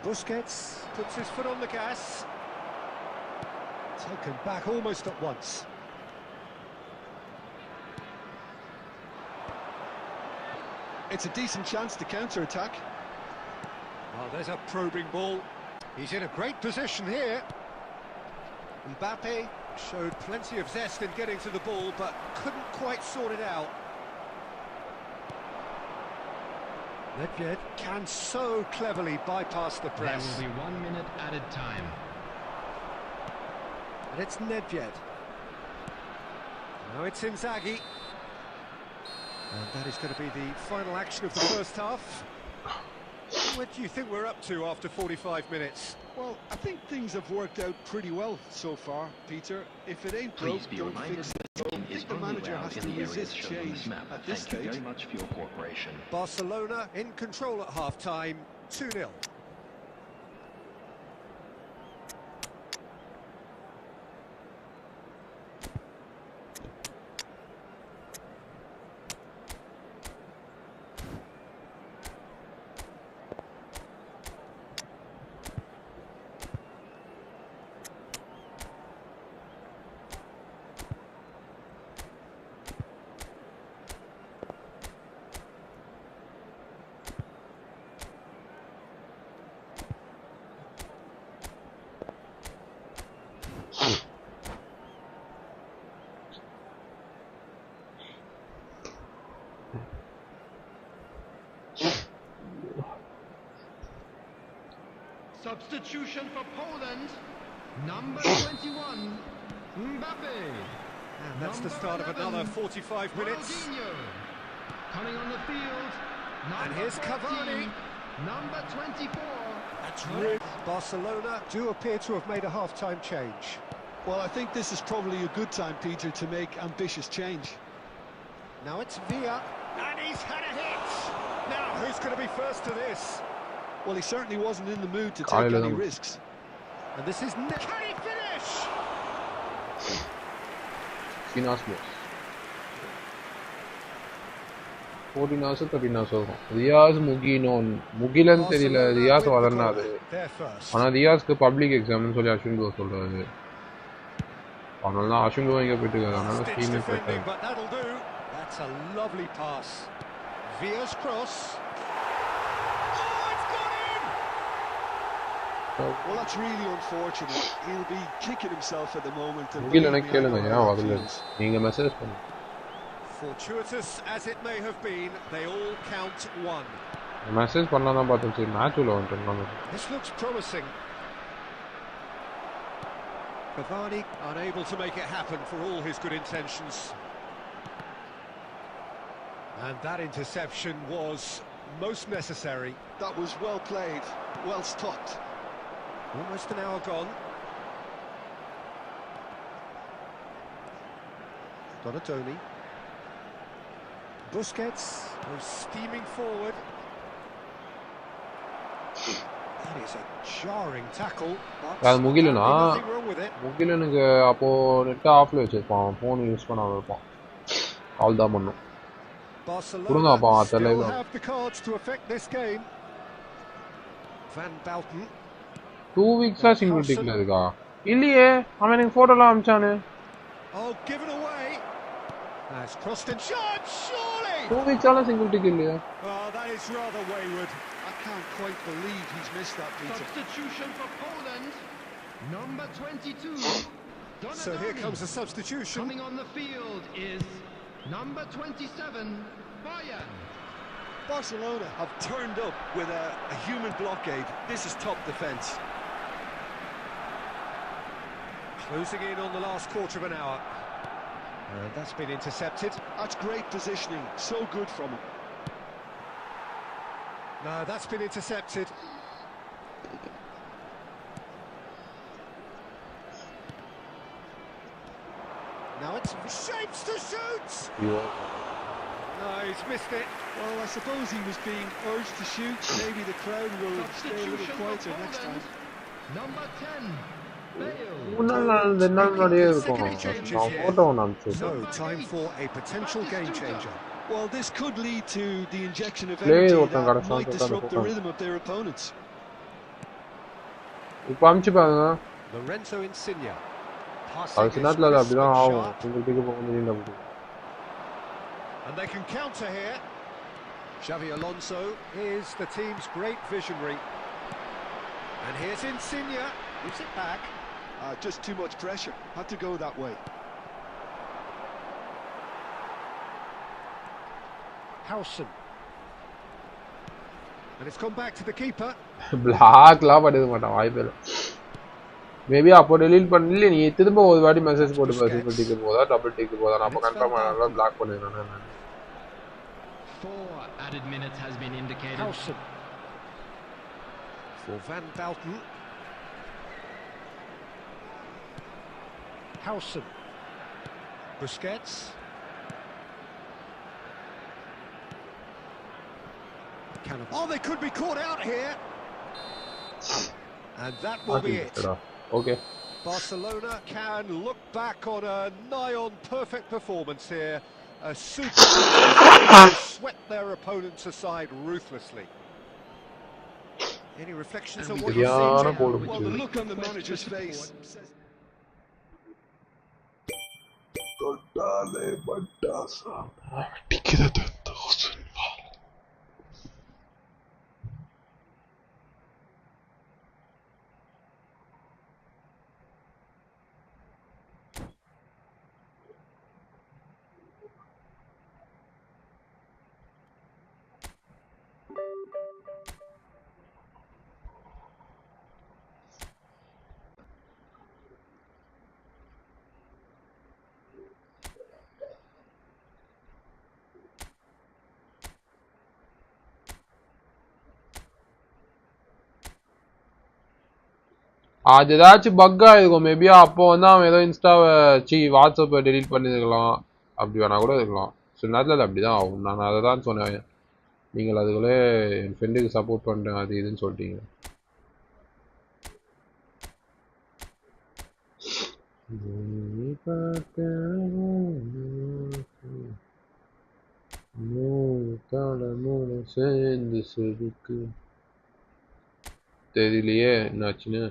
B: Busquets puts his foot on the gas. Taken back almost at once.
C: It's a decent chance to counter-attack.
B: Oh, there's a probing ball. He's in a great position here. Mbappe showed plenty of zest in getting to the ball, but couldn't quite sort it out. Nedved can so cleverly bypass the press.
D: There will be 1 minute added time.
B: And it's Nedved. Now it's Inzaghi. And that is going to be the final action of the first half. What do you think we're up to after 45 minutes?
C: Well, I think things have worked out pretty well so far, Peter. If it ain't broke, don't fix it. So I think the manager has to resist change at this stage.
D: Thank you very much for your cooperation.
B: Barcelona in control at half-time, 2-0.
D: Substitution for Poland, number 21, Mbappe.
B: And that's the start of another 45 minutes.
D: Ronaldinho. Coming on the field,
B: And here's Cavani.
D: Number 24.
B: That's really... Barcelona do appear to have made a half-time change.
C: Well, I think this is probably a good time, Peter, to make ambitious change.
B: Now it's Villa, and he's had a hit. Now, who's going to be first to this?
C: Well, he certainly wasn't in the mood to take any risks.
B: And this is... Can he finish?
A: Sinasmos. 14 hours, 13 hours. Riaz Muginon. Mugilan theriyala Riaz vadanadu. Ana Riazku public exam nu solli Ashwin go solறாரு. அதனால தான் Ashwin go இங்க போயிட்டு இருக்காங்க. அதனால steam போயிட்டாங்க.
B: But that'll do. That's a lovely pass. Villa's cross. Oh, it's gone in!
C: Well, that's really unfortunate. He'll be kicking himself at the moment.
A: Mugilan கேளுங்க ஏன் வரல. நீங்க மெசேஜ் பண்ணுங்க.
B: Fortuitous as it may have been, they all count one.
A: Message பண்ணலாம் பார்த்தேன் சரி match உள்ள வந்துட்டோம்.
B: This looks promising. Cavani unable to make it happen for all his good intentions. And that interception was most necessary.
C: That was well played, well stopped.
B: Almost an hour gone. Donatoni. Busquets was steaming forward. That is a jarring tackle.
A: அது முகிலனா முகிலனுக்கு அப்போ net ஆஃப்ல வச்சிருப்பான் phone use பண்ணாம இருப்பான் அவ்வளவுதான் பண்ணும் கொடுங்க அப்பா தெரியல
B: have the cards to affect this game. Van Balten
A: 2 weeks single டிக்ல இருக்கா இல்லையே அவன் எனக்கு போட்டோலாம் அனுப்பிச்சானே
B: Oh, given away. That's crossed and shot, surely!
A: 2 weeks single tick இல்லையா
B: Oh, that is rather wayward.
C: I can't quite believe he's missed that, Peter.
D: Substitution for Poland. Number 22. Donatoni.
B: So here comes a substitution.
D: Coming on the field is number 27, Bayern.
C: Barcelona have turned up with a human blockade. This is top defence.
B: Closing in on the last quarter of an hour. That's been intercepted.
C: That's great positioning. So good from him.
B: No, that's been intercepted. Now it's shapes to shoot! No, he's missed it.
C: Well, I suppose he was being urged to shoot. Maybe the crowd will stay a little quieter next time.
D: Number 10.
B: No time for a potential game changer.
C: Well, this could lead to the injection of energy that might disrupt the rhythm of their opponents.
B: Lorenzo Insigne. And they can counter here. Xavi Alonso is the team's great visionary. And here's Insigne. Gives it back.
C: Just too much pressure. Had to go that way.
B: Howson. And it's gone back to the keeper.
A: Black la padudhu maata vaaipe illa. Maybe appo delete pannilla nee thirumba oru vaati message potu single tick poda double tick poda na appo confirm aanala block pannirana naan.
D: 4 added minutes has been indicated.
B: Howson. For Van Balten. Howson. Busquets. Oh, they could be caught out here. And that will be it.
A: Okay.
B: Barcelona can look back on a nigh-on perfect performance here. A super sweat their opponents aside ruthlessly. Any reflections on what you've seen?
C: Well, the look on the manager's face.
A: அது ஏதாச்சும் பக்கா இருக்கும் maybe. அப்போ வந்து அவன் ஏதோ இன்ஸ்டாவை வாட்ஸ்அப்பை delete பண்ணிருக்கலாம். அப்படி வேணா கூட இருக்கலாம். சில நேரத்தில் அது அப்படிதான் ஆகும். நான் அதை தான் சொன்னேன். நீங்கள் அதுகளே என் ஃப்ரெண்டுக்கு சப்போர்ட் பண்ணுறேன் அது இதுன்னு சொல்லிட்டீங்க. சேர்ந்து செதுக்கு தெரியலையே என்னாச்சுன்னு.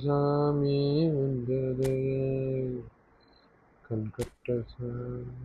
A: சாமி வந்தது கண்கட்ட சாமி.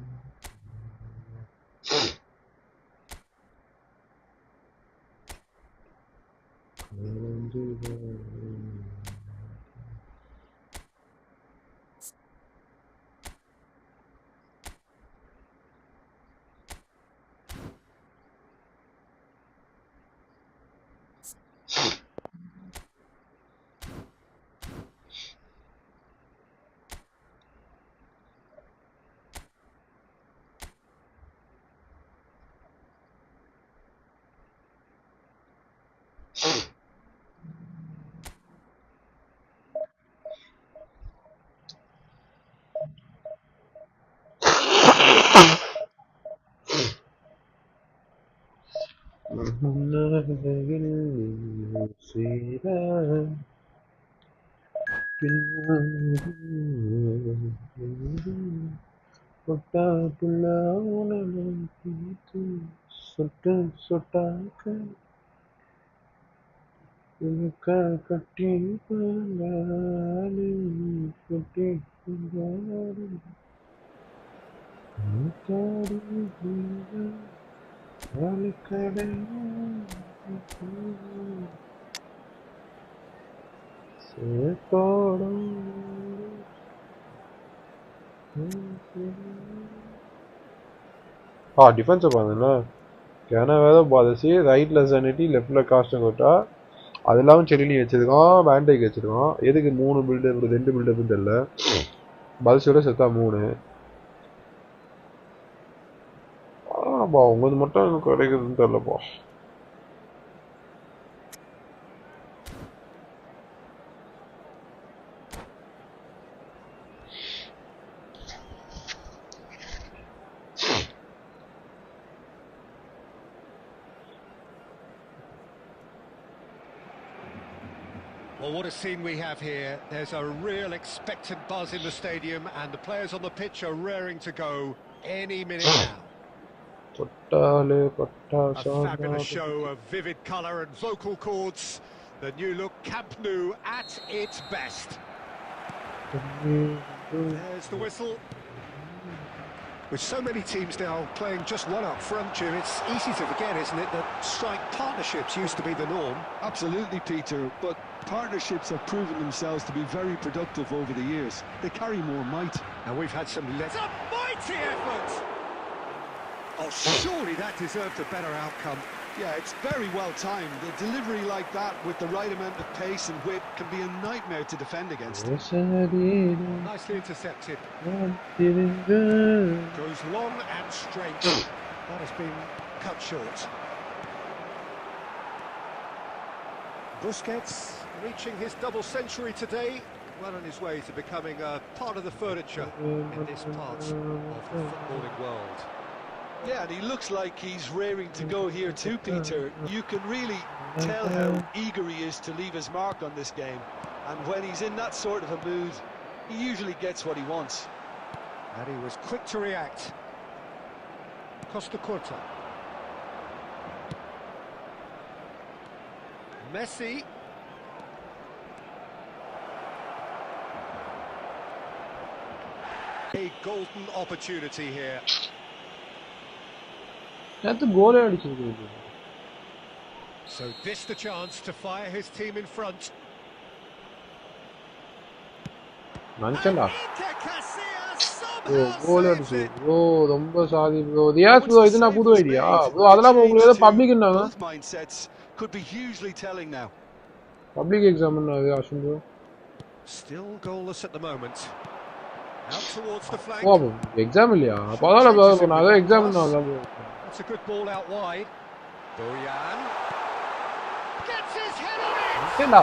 A: டிஃபென்ஸ் பாருங்க. கேனவேதோ பாதசி ரைட்ல சனிட்டி லெஃப்ட்ல காஸ்ட் கொட்டா. அது இல்லாமல் செடிலி வச்சிருக்கான். பேண்டேக் வச்சிருக்கான். எதுக்கு 3 பில்டப் 2 பில்டப்னு தெரியல. பல்ஸோட செத்தா 3. ஆமாப்பா உங்களுக்கு மட்டும் எனக்கு கிடைக்குதுன்னு தெரியலப்பா.
B: Well, what a scene we have here. There's a real expectant buzz in the stadium and the players on the pitch are raring to go any minute now. A fabulous show of vivid colour and vocal cords. The new look Camp Nou at its best. There's the whistle. With so many teams now playing just one up front, Jim, it's easy to forget, isn't it, that strike partnerships used to be the norm.
C: Absolutely, Peter, but partnerships have proven themselves to be very productive over the years. They carry more might.
B: And we've had some... It's a mighty effort! Oh, surely that deserved a better outcome.
C: Yeah, it's very well timed. A delivery like that with the right amount of pace and whip can be a nightmare to defend against.
B: Nicely intercepted. Goes long and straight. That has been cut short. Busquets reaching his double century today. Well on his way to becoming a part of the furniture in this part of the footballing world.
C: Yeah, and he looks like he's raring to go here too, Peter. You can really tell how eager he is to leave his mark on this game. And when he's in that sort of a mood, he usually gets what he wants.
B: And he was quick to react. Costa Curta. Messi. A golden opportunity here. So this the chance to fire his team in front.
A: Manchanda. Goal அடிச்சு bro ரொம்ப சாதி bro. Diaz bro இதுனா புது idea bro. அதெல்லாம் உங்களுக்கு ஏதோ public என்னங்க?
C: Could be hugely telling now.
A: Public exam என்னது அஷுன் bro?
B: Still goalless at the moment. Out towards the flank.
A: ஓ எக்ஸாம் இல்லையா? அப்பதான் நான் எக்ஸாம் நான் bro.
B: That's a good ball out wide. Bojan gets his head on it.
A: என்னடா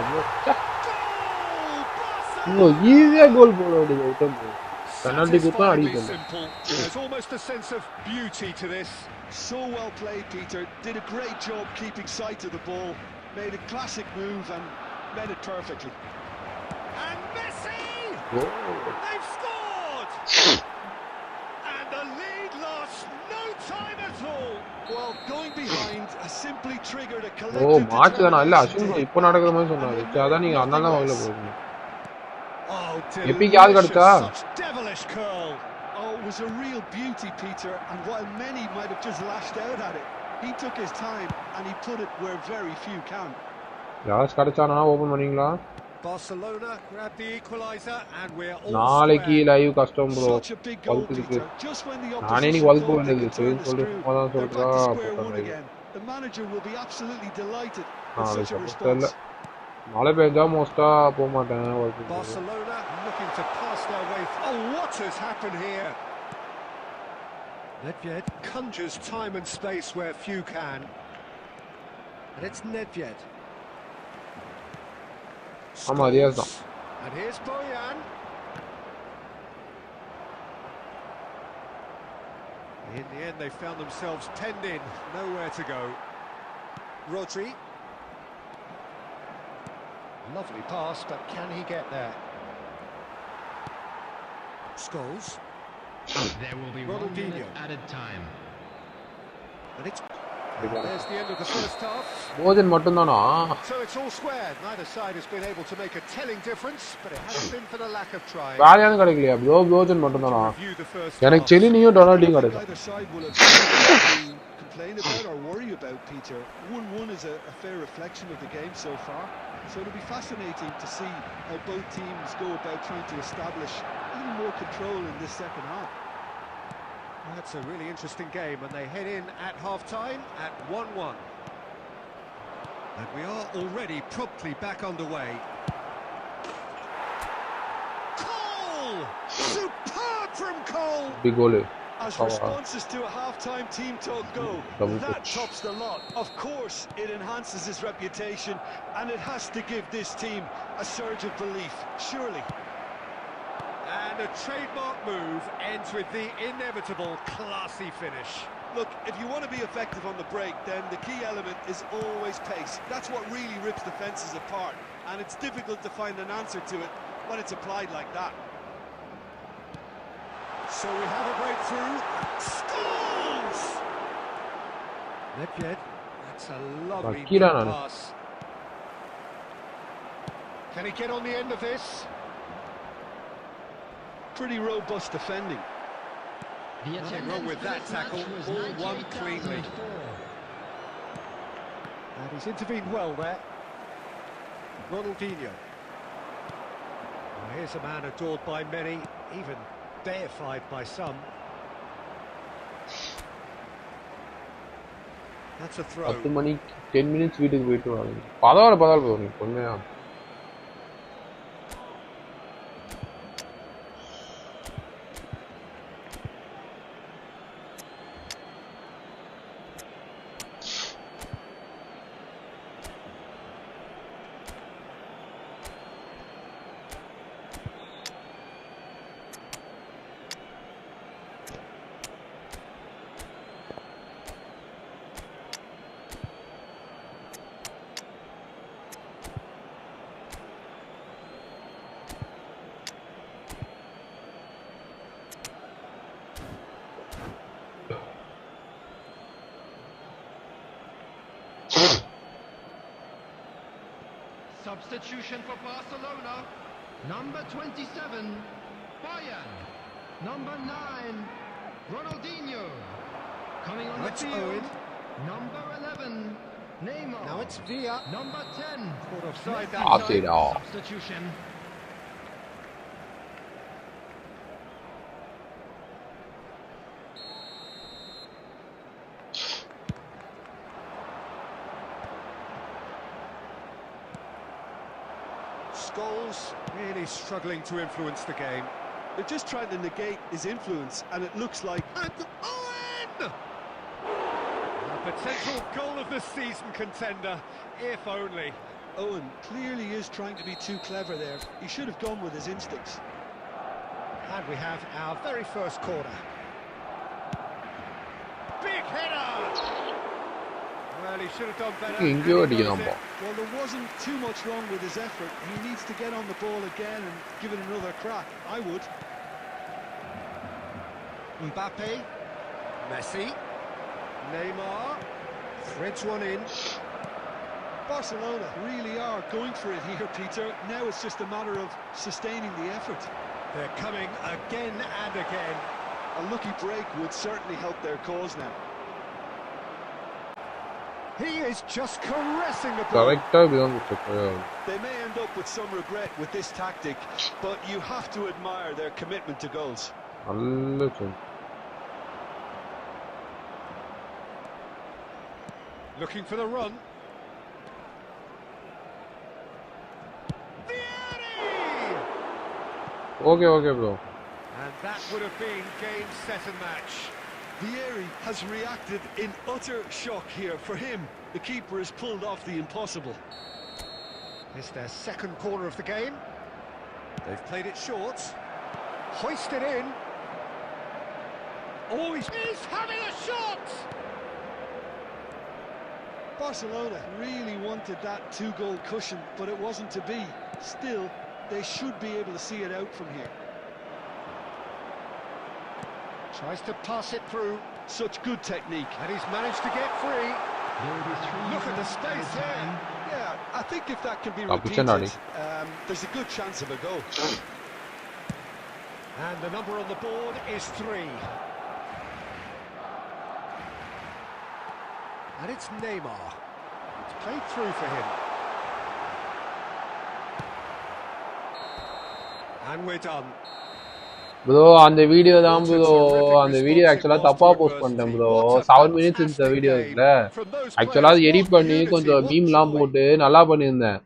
B: Goal!
A: ஈஸியா கோல் போட வேண்டியது பெனல்டி குத்தா
B: Satisfyingly
A: அடிக்கல
B: simple. There's almost a sense of beauty to this.
C: So well played, Peter. Did a great job keeping sight of the ball. Made a classic move and met it perfectly.
B: And Messi!
A: Oh.
B: They've scored! And the lead lost no time at all.
C: Well, going behind has simply triggered a
A: ஓ
C: collective
A: March தானா இல்ல
C: determination.
A: Ashwin இப்போ நடக்கிற மாதிரி சொன்னாரு அதான் நீங்க அதனால தான் முதல்ல போறீங்க
B: Oh,
A: Epic யாரு கடிச்சா
B: such devilish curl.
C: Oh, it was a real beauty, Peter, and while many might have just lashed out at it, he took his time and he put it where very few can.
A: யாஸ் கடிச்சானா open பண்ணீங்களா
B: Barcelona grabbed the equalizer and we're all
A: நாளைக்கு
B: square.
A: Live கஷ்டம் bro
C: Such a big goal,
A: வல்குதுக்கு
C: Peter. Just when the
A: நானே நீ
C: opposition
A: வல்கு
C: thought they
A: வேண்டியது
C: could turn the
A: சொல்லிட்டு
C: screw,
A: சும்மா தான்
C: they're
A: சொல்றா
C: back to square one
A: போட்டாங்க
C: again. The manager will be absolutely delighted with
A: நாளைக்கு
C: such a
A: சப்போஸ் தெரியல
C: response.
A: மழை பெஞ்சா மோஸ்டா போக மாட்டேன் வல்குக்கு
B: Barcelona looking to pass their way. Oh, what has happened here? Nedved conjures time and space where few can. And it's Nedved.
A: ஆமா Diaz தான்
B: And here's Bojan. In the end, they found themselves penned in, nowhere to go. Rodri. Lovely pass, but can he get there? Scholes.
D: There will be 1 minute added time.
B: And it's... There's the end of the first half.
A: Bhojan மட்டும் தானா
B: So it's all square. Neither side has been able to make a telling difference, but it hasn't been for the lack of trying.
A: வேலையானு கிடைக்கலையா bro Bhojan மட்டும் தானா
B: Review the first
A: எனக்கு
B: half.
A: செலினியும் டொனால்டியும் கிடைக்கும்
C: Either side will have something to complain about or worry about, Peter. 1-1 is a fair reflection of the game so far. So it'll be fascinating to see how both teams go about trying to establish a little more control in this second half.
B: That's a really interesting game, and they head in at half-time at 1-1. And we are already promptly back underway. Cole! Superb from Cole!
A: big goal
C: As responses to a half-time team talk go, that tops the lot. Of course, it enhances his reputation, and it has to give this team a surge of belief, surely.
B: And a trademark move ends with the inevitable classy finish.
C: Look, if you want to be effective on the break, then the key element is always pace. That's what really rips defences apart, and it's difficult to find an answer to it when it's applied like that.
B: So we have a breakthrough. Scholes! Nedved, that's a lovely pass. Can he get on the end of this?
C: Pretty robust defending.
B: Nothing wrong with that tackle, all won cleanly. And he's intervened well there. Ronaldinho. Well, here's a man adored by many, even deified by some. That's a throw.
A: 10 மணிக்கு 10 minutes வீட்டுக்கு போயிட்டு வராங்க பரவாயில்ல bro நீ பொண்ணையா
D: Substitution for Barcelona. Number 27, Bojan. Number 9, Ronaldinho. Coming on the field, number 11, Neymar.
B: Now it's Villa.
D: Number 10,
B: Caught offside that
A: Offside,
B: time.
A: oh.
D: substitution.
B: Scholes really struggling to influence the game.
C: They're just trying to negate his influence, and it looks like...
B: And Owen! A potential goal of the season contender, if only.
C: Owen clearly is trying to be too clever there. He should have gone with his instincts.
B: And we have our very first corner. Big header! Well, he should have done better.
A: Well,
C: Well, there wasn't too much wrong with his effort. He needs to get on the ball again and give it another crack. I would.
B: Mbappe, Messi, Neymar, threads one in.
C: Barcelona really are going for it here, Peter. Now it's just a matter of sustaining the effort.
B: They're coming again and again.
C: A lucky break would certainly help their cause now.
B: He is just caressing the ball.
C: They may end up with some regret with this tactic, but you have to admire their commitment to goals.
B: Looking for the run.
A: Okay, bro.
B: And that would have been game, set and match.
C: Vieri has reacted in utter shock here. For him, the keeper has pulled off the impossible.
B: It's their second corner of the game. They've played it short. Hoisted in. Oh, he's having a shot!
C: Barcelona really wanted that two-goal cushion, but it wasn't to be. Still, they should be able to see it out from here.
B: Tries to pass it through.
C: Such good technique.
B: And he's managed to get free. Look at the space here.
C: Yeah, I think if that can be repeated, there's a good chance of a goal.
B: And the number on the board is 3. And it's Neymar. It's played through for him. And we're done.
A: Bro, on the video down below, on the video actually tapa post பண்ணிட்டேன் bro. 7 minutes இந்த video இருக்குல. Actually அது edit பண்ணி கொஞ்சம் மீம்லாம் போட்டு நல்லா பண்ணியிருந்தேன்.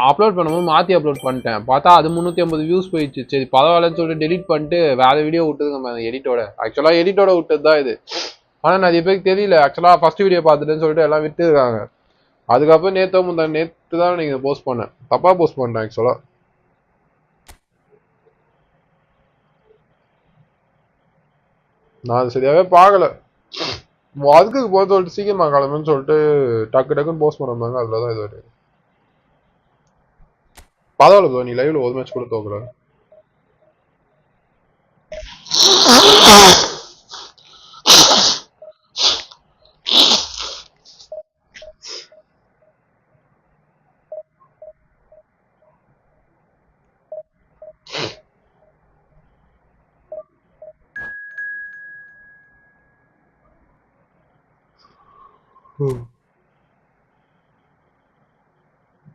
A: Upload பண்ணும்போது மாத்தி அப்லோட் பண்ணிட்டேன். பார்த்தா அது 350 வியூஸ் போயிடுச்சு. சரி பரவாயில்லன்னு சொல்லிட்டு டெலீட் பண்ணிட்டு வேற வீடியோ விட்டுதுங்க எடிட்டோட. ஆக்சுவலா எடிட்டோட விட்டது தான் இது. ஆனா நிறைய பேருக்கு தெரியல. ஆக்சுவலா ஃபர்ஸ்ட் வீடியோ பார்த்துட்டேன்னு சொல்லிட்டு எல்லாம் விட்டுருக்காங்க. அதுக்கப்புறம் நேத்து தான் நீங்க போஸ்ட் பண்ணேன். தப்பா போஸ்ட் பண்ணிட்டேன் ஆக்சுவலா. நான் சரியாவே பார்க்கல. அதுக்கு போக சொல்லிட்டு சீக்கிரமா கிளம்புன்னு சொல்லிட்டு டக்குன்னு போஸ்ட் பண்ணாங்க. அதுலதான் இது வருது. பரவாயில்ல ப்ரோ, நீ லைவ்ல ஒரு மேட்ச் கூட தோக்கல.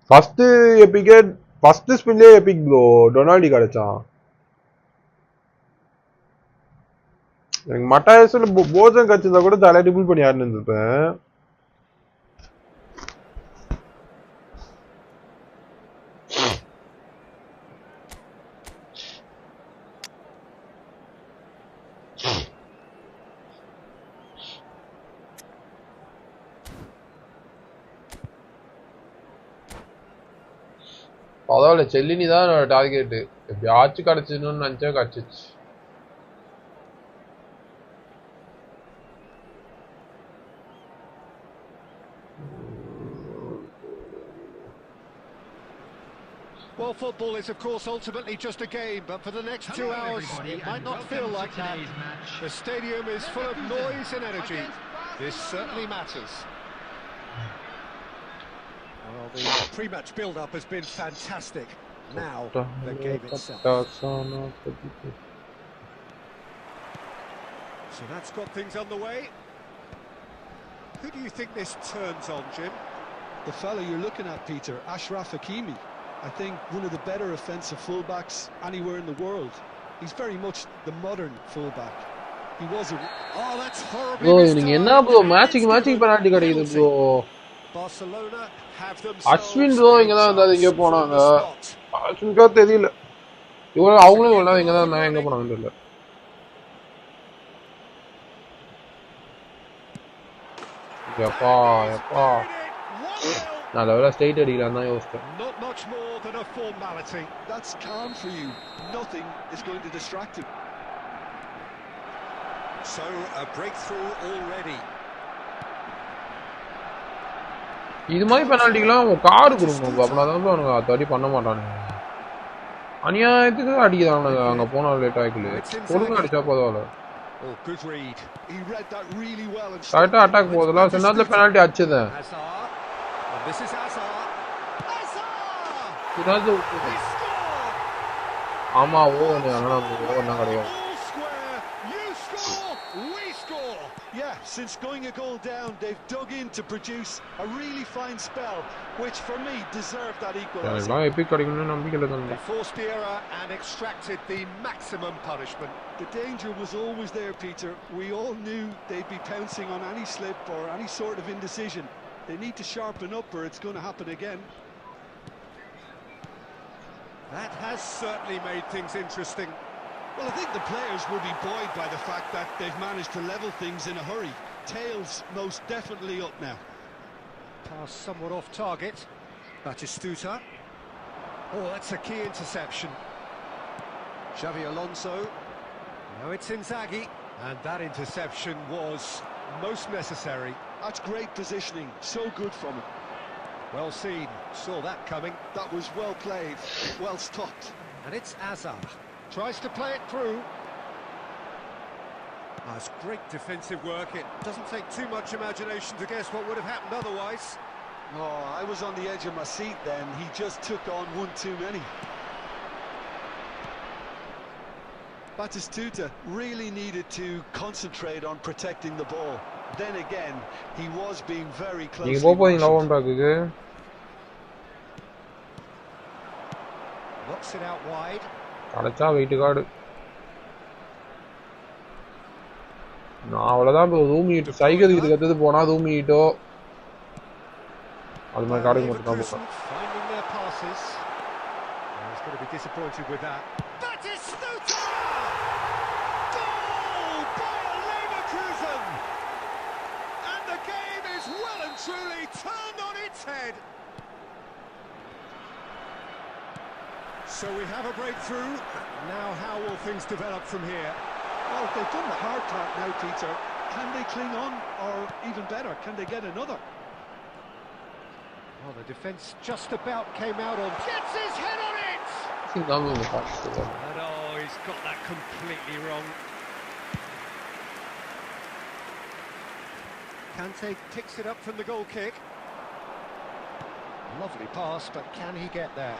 A: ஃபர்ஸ்ட் எபிக் ஃபர்ஸ்ட் ஸ்பின்லயே எபிக் ப்ரோ டொனால்டி கிடைச்சான். எனக்கு மட்டாயஸ்ல போஜன் கட்சிதா கூட தலை டிபிள் பண்ணி ஆடுன்னு இருந்தேன். பரவாயில்ல, செல்லினி தான் டார்கெட்டு. எப்படியாச்சும் கிடைச்சிடணும்னு நினைச்சா கிடைச்சிச்சு.
B: Well, football is, of course, ultimately just a game, but for the next 2 hours, it might not feel like that. The stadium is full of noise and energy. This certainly matters. Well, the pre-match build-up has been fantastic. Now, the game itself. So that's got things underway. Who do you think this turns on, Jim?
C: The fella you're looking at, Peter, Ashraf Hakimi. I think one of the better offensive fullbacks anywhere in the world. He's very much the modern fullback. He was a...
B: Oh, that's horribly
A: bro, நீங்க என்ன bro matching penalty கிடைக்குது bro.
B: Barcelona have themselves.
A: Ashwin bro இங்க தான் இருந்தாரு, இங்க போனாங்க. அஸ்வின்கா தெரியல. இவங்க அவங்களும் இவங்க இங்க தான் இருந்தாங்க, எங்க போனாங்கன்னு தெரியல. எப்பா எப்பா நான் லெவலா ஸ்ட்ரைட் அடிக்கலாம் தான் யோசிச்சேன்.
B: Not much more than a formality.
C: That's calm for you. Nothing is going to distract him.
B: So a breakthrough already.
A: இது மாதிரி பெனால்ட்டிக்கெல்லாம் கார் கொடுக்கணும். அப்படின்னா தான் அவனுங்க அத்தடி பண்ண மாட்டானுங்க. அநியாயத்துக்கு அடிக்கிறானுங்க. அங்கே போனால் லேட் ஆகிக்கல கொடுங்க அடிச்சா போதால. கரெக்டாக அட்டாக் போதெல்லாம் சில நேரத்தில் பெனால்ட்டி அடிச்சதேன். ஆமா ஓவர் ஓவர்னா கிடையாது.
C: Yeah, since going a goal down, they've dug in to produce a really fine spell, which for me deserved that equaliser.
B: They forced the error and extracted the maximum punishment.
C: The danger was always there, Peter. We all knew they'd be pouncing on any slip or any sort of indecision. They need to sharpen up or it's going to happen again.
B: That has certainly made things interesting.
C: Well, I think the players will be buoyed by the fact that they've managed to level things in a hurry. Tails most definitely up now.
B: Pass somewhat off target. Batistuta. Oh, that's a key interception. Xavi Alonso. Now it's Inzaghi. And that interception was most necessary.
C: That's great positioning. So good from him.
B: Well seen. Saw that coming.
C: That was well played. Well stopped.
B: And it's Azar. Tries to play it through. That's great defensive work. It doesn't take too much imagination to guess what would have happened otherwise.
C: Oh, I was on the edge of my seat then. He just took on one too many. Batistuta really needed to concentrate on protecting the ball. Then again, he was being very close. Knocks it out wide.
A: அடைச்சா wait card. நான் அவ்வளோதான் இப்போ ரூமிட்டு cycle இதுக்கு கற்றுது போனால் ரூமிட்டோ அது மாதிரி கார்டுக்கு மட்டும் தான் போட்டேன்.
B: So we have a breakthrough. Now how will things develop from here?
C: Well, they've done the hard part now, Peter. Can they cling on, or even better, can they get another?
B: Well, the defence just about came out on. Gets his head on it!
A: And
B: oh, he's got that completely wrong. Kante picks it up from the goal kick. Lovely pass, but can he get there?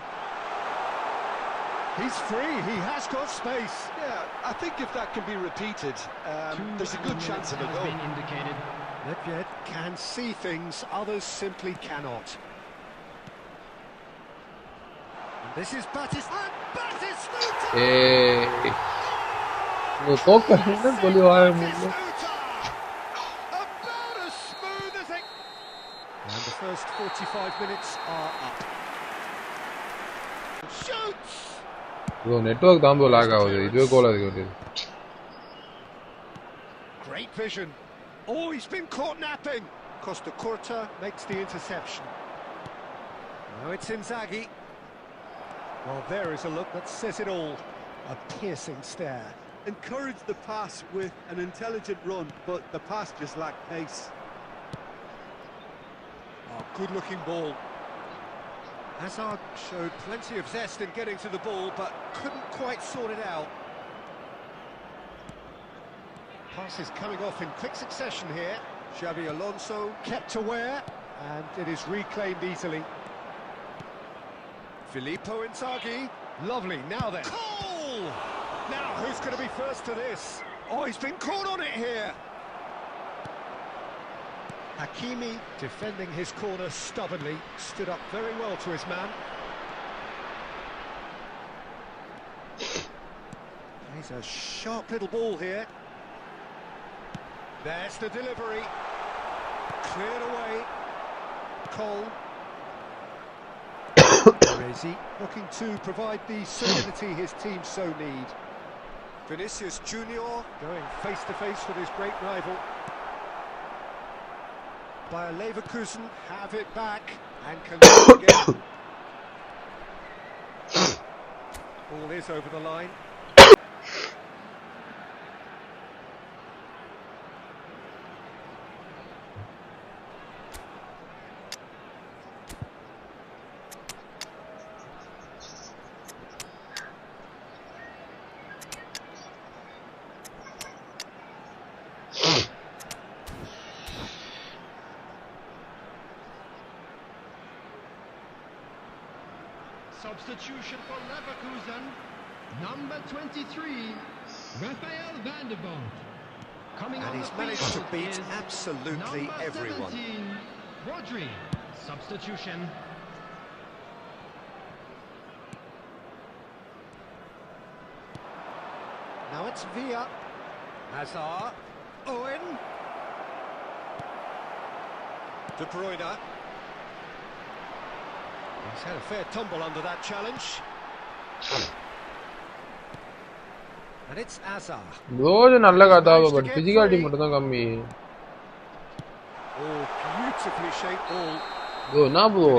B: He's free, he has got space.
C: Yeah, I think if that can be repeated, there's a good chance of a goal.
B: Nedved can see things others simply cannot. And this is Batistuta!
A: Hey!
B: About as smooth as it... And the first 45 minutes are up. Shoots!
A: network தான் bro lag ஆகுது. இதுவே கோல் ஆகுது வந்து.
B: Great vision. Oh, he's been caught napping. Costa Curta makes the interception. Now it's Inzaghi. Well, there is a look that says it all. A piercing stare.
C: Encouraged the pass with an intelligent run, but the pass just lacked pace.
B: Oh, good-looking ball. Hazard showed plenty of zest in getting to the ball, but couldn't quite sort it out. Passes coming off in quick succession here. Xavi Alonso kept aware, and it is reclaimed easily. Filippo Inzaghi, lovely, now then. Goal! Now, who's going to be first to this? Oh, he's been caught on it here. Hakimi, defending his corner stubbornly, stood up very well to his man. He's a sharp little ball here. There's the delivery. Cleared away. Cole. Rezi looking to provide the solidity his team so need. Vinicius Junior going face to face with his great rival. Bayer Leverkusen have it back and can go again. Ball is over the line.
D: Substitution for Leverkusen, number 23, Raphael van der Vaart. Coming
B: And
D: on
B: he's
D: the
B: managed to
D: field
B: beat
D: is
B: absolutely
D: number
B: everyone.
D: 17, Rodri. Substitution.
B: Now it's Villa. Hazard. Owen. De Bruyne. He's had a fair tumble under that challenge. And it's Hazard.
A: ப்ரோஜ் நல்ல காட்டாவ but physicality மட்டும் தான் கம்மி.
B: Oh, beautifully shaped ball.
A: Bro என்ன bro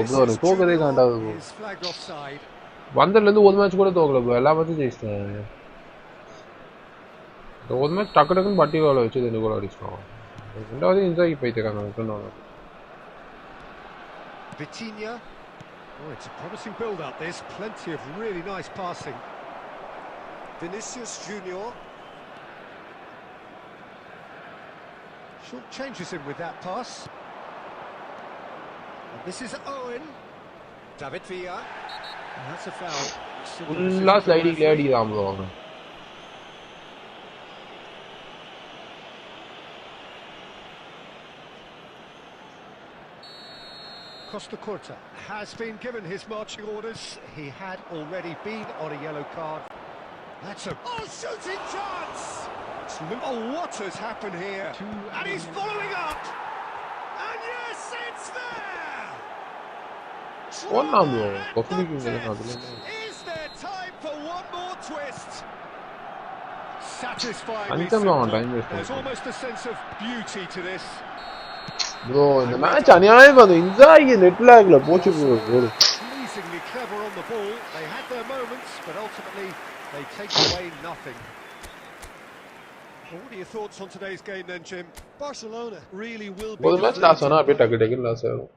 A: தோக்கதே காண்டாது bro.
B: Is flagged offside.
A: வந்ததுல இருந்து ஒரு மேட்ச் கூட தோக்கல ப்ரோ. எல்லா மேட்சும் ஜெயிச்சிட்டாங்க. ஒரு மேட்ச் டக்கு டக்குன்னு பட்டி கோல வச்சு 2 கோல் அடிச்சான். ரெண்டாவது இன்சாகி போயிட்டாங்க சொன்னாங்க.
B: Vitinha. Oh, it's a promising build-up. There's plenty of really nice passing. Vinicius Junior. Short changes him with that pass. And this is Owen. David Villa. And that's a foul.
A: ஃபுல்லா ஸ்லைடிங்ல அடிக்குறான் ப்ரோ அவங்க.
B: Costa Curta has been given his marching orders. He had already been on a yellow card. That's a shooting chance! Oh, what has happened here? And he's following up! And yes, it's there! Is there time for one more twist? Satisfyingly simple. There's almost a sense of beauty to this.
A: Bro இந்த match அநியாயமா அந்த இன்சாகி net லாக்ல போச்சு bro.
B: Pleasingly clever on the ball. They had their moments, but ultimately they take away nothing. Well, what are your thoughts on today's game then, Jim?
C: Barcelona really will be.
A: ஒரு match loss ஆனா அப்படியே டக்கு டக்குன்னு loss ஆகும்.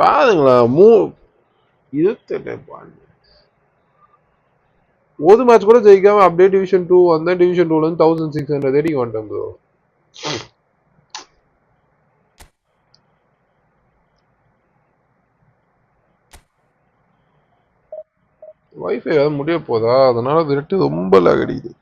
A: பாருங்களா ஒரு match கூட ஜெயிக்காம அப்படியே டிவிஷன் 2 வந்தா டிவிஷன் 2ல இருந்து 1600 ஏடி வந்துட்டோம் ப்ரோ. வைஃபை வேற முடிய போதா அதனால நெட் ரொம்ப லாக் அடிக்குது.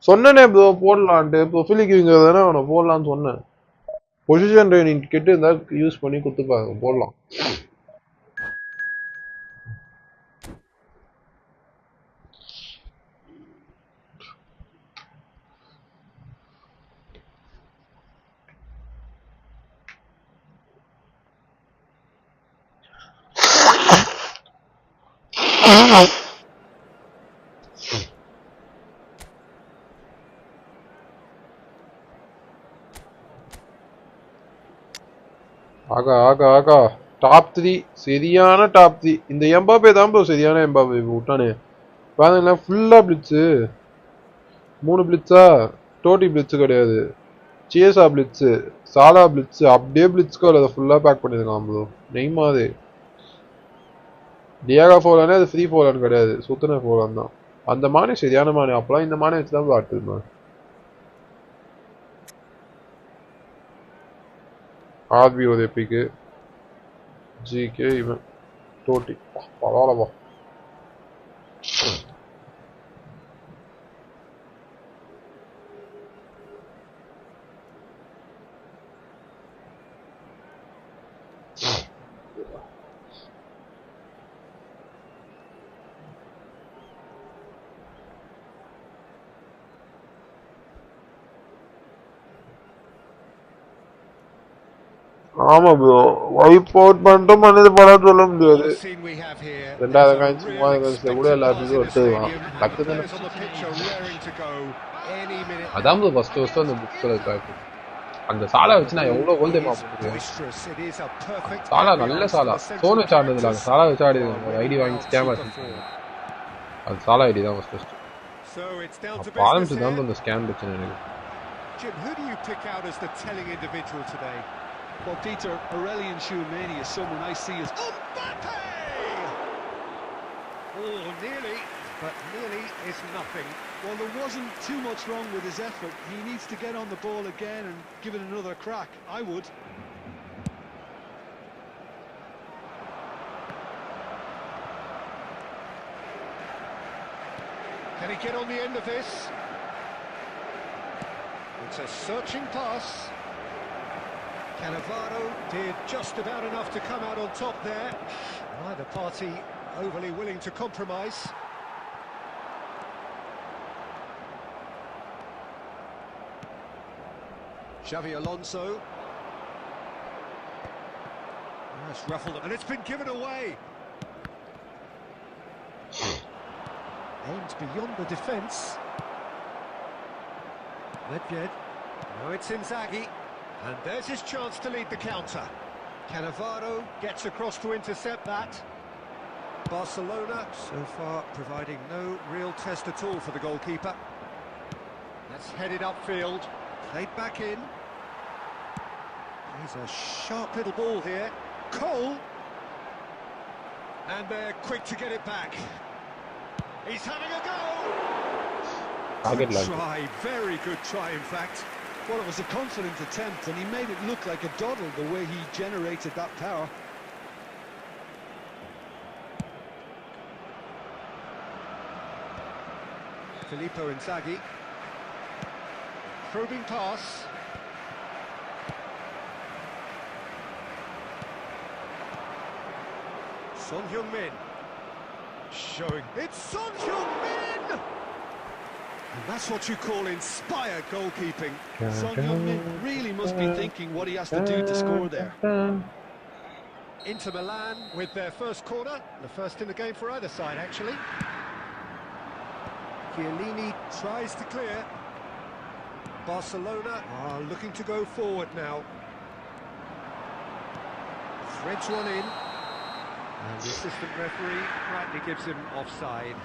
A: சொன்னனே ப்ரோ போடலான்ட்டு ப்ரொஃபைலுக்கு இவங்க தானே அவனை போடலான்னு சொன்னேன். பொசிஷன் ட்ரைனிங் கிட்ட இருந்தா யூஸ் பண்ணி கொடுத்துப்பாங்க போடலாம். ஆகா ஆகா ஆகா டாப் 3 சரியான டாப் 3. இந்த எம்பாபே தான் ப்ரோ சரியான எம்பாபே விட்டானே பாருங்களா ஃபுல்லா பிளிட்ஸு 3 பிளிட்ஸா டோட்டி பிளிட்ஸு கிடையாது சேஸா பிளிட்ஸு சாலா பிளிட்ஸு அப்படியே பிளிட்ஸ்க்கு அதை ஃபுல்லா பேக் பண்ணியிருக்கான் ப்ரோ. நெய்மாதே டியாகா ஃபோலானே அது ஃப்ரீ ஃபோலான்னு கிடையாது சுத்தன ஃபோலான் தான். அந்த மானே சரியான மானே அப்பெல்லாம் இந்த மானே வச்சு தான் ஆட்டுருந்தேன். ஆர்பி ஒரு எப்பிக்கு ஜிகே இவன் டோட்டி பரவாயில்லப்பா. ஆமா ப்ரோ வைப் அவுட் பண்ணிட்டோம் பண்ணது படம் சொல்ல முடியாது
B: The scene we have here.
A: ரெண்டாவது
B: There's a
A: காய்ச்சி
B: real
A: மூணாவது காய்ச்சி கூட
B: expected
A: எல்லாத்துக்கும்
B: buzz in the
A: ஒட்டுவான்
B: stadium, and the
A: டக்கு தானே
B: players on the pitch are raring to go any minute.
A: அதான் ப்ரோ ஃபர்ஸ்ட் அந்த புக்ஸில் பேக்கு அந்த சாலா வச்சு நான் எவ்வளோ கோல் தெரியுமா போட்டுருக்கேன்
B: Boisterous. It is a perfect
A: சாலா நல்ல
B: ambience
A: Shelah
B: for the central
A: Sonu வச்சு ஆடுனதுல அந்த சாலா வச்சு ஆடி
B: characters.
A: ஒரு ஐடி வாங்கி
B: Wild
A: ஸ்கேம்
B: super
A: ஆச்சு
B: form.
A: அது சாலா ஐடி தான் first
B: So it's down to
A: அப்போ ஆரம்பிச்சு
B: business
A: தான்
B: here.
A: இந்த ஸ்கேம் பிரச்சனை எனக்கு
B: Jim, who do you pick out as the telling individual today?
C: Well, Peter, Aurelian Tchouameni is someone I see as...
B: Mbappe! Oh, nearly, but nearly is nothing.
C: Well, there wasn't too much wrong with his effort. He needs to get on the ball again and give it another crack. I would.
B: Can he get on the end of this? It's a searching pass. Cannavaro did just about enough to come out on top there. Neither party overly willing to compromise. Xavi Alonso. That's ruffled, and it's been given away. Aimed beyond the defence. Nedved. Now it's Inzaghi. And there's his chance to lead the counter. Cannavaro gets across to intercept that. Barcelona so far providing no real test at all for the goalkeeper. That's headed upfield. Played back in. He's a sharp little ball here. Cole. And they're quick to get it back. He's having a go! Good try, very good try in fact.
C: Well, it was a confident attempt and he made it look like a doddle the way he generated that power.
B: Filippo Inzaghi. Probing pass. Son Heung-min. Showing. It's Son Heung-min! And that's what you call inspired goalkeeping.
C: Son Heung-min really must be thinking what he has to do to score there.
B: Inter Milan with their first corner. The first in the game for either side, actually. Chiellini tries to clear. Barcelona are looking to go forward now. Threads one in. And the assistant referee rightly gives him offside.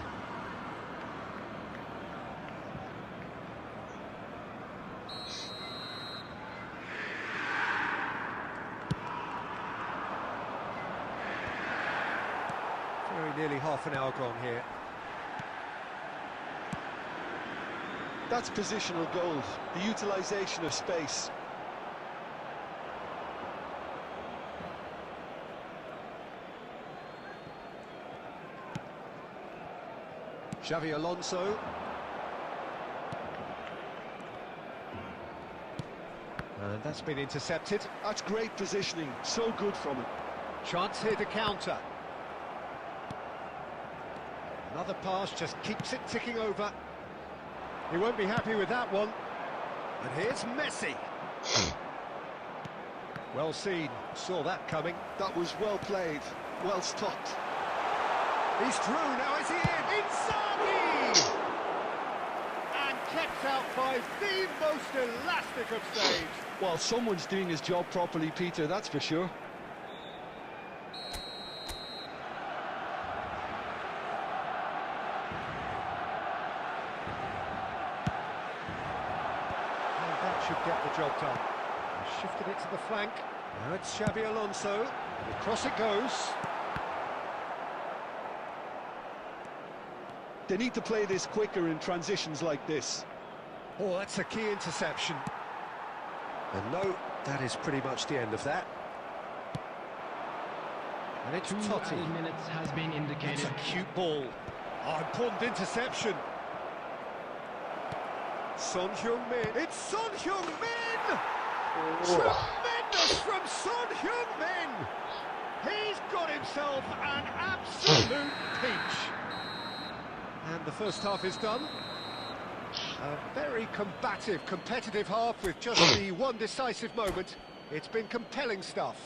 B: Very nearly half an hour gone here.
C: That's positional goals, the utilisation of space.
B: Xavi Alonso. And that's been intercepted.
C: That's great positioning, so good from him.
B: Chance here to counter. Another pass just keeps it ticking over. He won't be happy with that one. And here's Messi. Well seen, saw that coming.
C: That was well played, well stopped.
B: He's through, now is he in? Inzaghi! And kept out by the most elastic of saves.
C: Well, someone's doing his job properly, Peter, that's for sure.
B: And that should get the job done. Shifted it to the flank. Now it's Xavi Alonso. Across it goes.
C: They need to play this quicker in transitions like this.
B: Oh, that's a key interception. And no, that is pretty much the end of that. And it's
D: 2
B: Totti.
D: added minutes has been
B: It's
D: indicated.
B: a cute ball. Oh, important interception. Son Heung-min. It's Son Heung-min! Tremendous from Son Heung-min! He's got himself an absolute peach. And the first half is done. A very combative, competitive half with just the one decisive moment. It's been compelling stuff.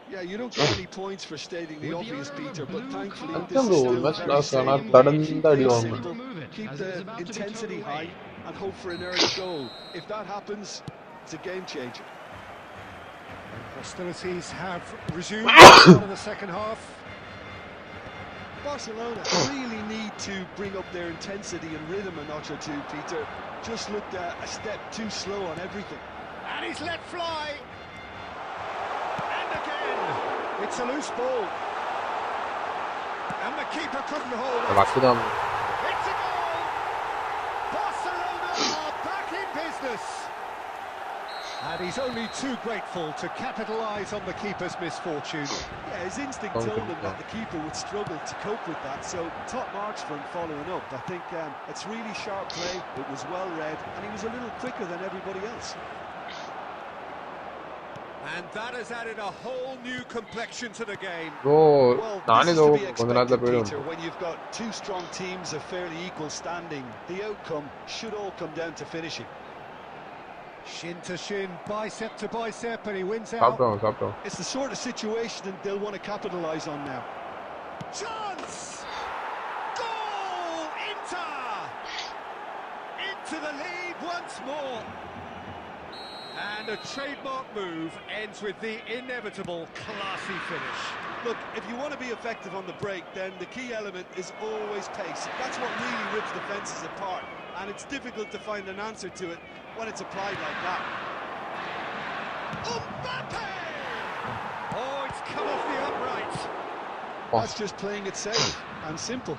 C: Yeah, you don't get any points for stating the obvious, Peter, but thankfully this is
A: bro
C: still
A: match
C: very
A: last ஆனா
C: simple.
A: கடந்த அடி
C: Very
A: வாங்குனேன்.
C: simple. Keep the intensity high and hope for an early goal. If that happens, it's a game changer.
B: Hostilities have resumed in the second half.
C: Barcelona really need to bring up their intensity and rhythm a notch or two, Peter. Just looked a step too slow on everything.
B: And he's let fly. And again. It's a loose ball. And the keeper couldn't hold it.
A: லக்குதான்.
B: It's a goal. Barcelona are back in business. And he's only too grateful to capitalise on the keeper's misfortune.
C: Yeah, his instinct told him that the keeper would struggle to cope with that, so top marks for him following up. I think it's really sharp play, it was well read, and he was a little quicker than everybody else.
B: And that has added a whole new complexion to the game.
A: Bro,
C: Well,
A: நானே
C: this is
A: தோ
C: to be
A: கொஞ்ச நேரத்துல
C: expected, Peter,
A: போயிடும்.
C: when you've got two strong teams of fairly equal standing. The outcome should all come down to finishing.
B: Shin to shin, bicep to bicep, and he wins out.
A: சாப்பிட்டோம்.
C: It's the sort of situation that they'll want to capitalise on now.
B: Chance! Goal! Inter! Into the lead once more. And a trademark move ends with the inevitable classy finish.
C: Look, if you want to be effective on the break, then the key element is always pace. That's what really rips defences apart, and it's difficult to find an answer to it when it's applied like that.
B: Mbappe! Oh, it's come off the upright.
C: That's just playing it safe and simple.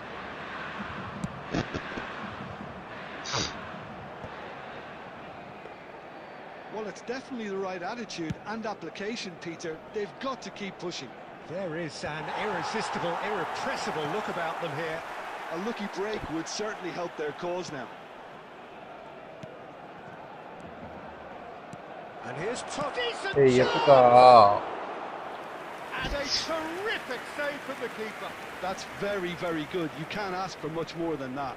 C: Well, it's definitely the right attitude and application, Peter. They've got to keep pushing.
B: There is an irresistible, irrepressible look about them here.
C: A lucky break would certainly help their cause now.
B: And here's Todd. Decent
A: ஏய்
B: shot!
A: எப்படா?
B: And a terrific save from the keeper.
C: That's very, very good. You can't ask for much more than that.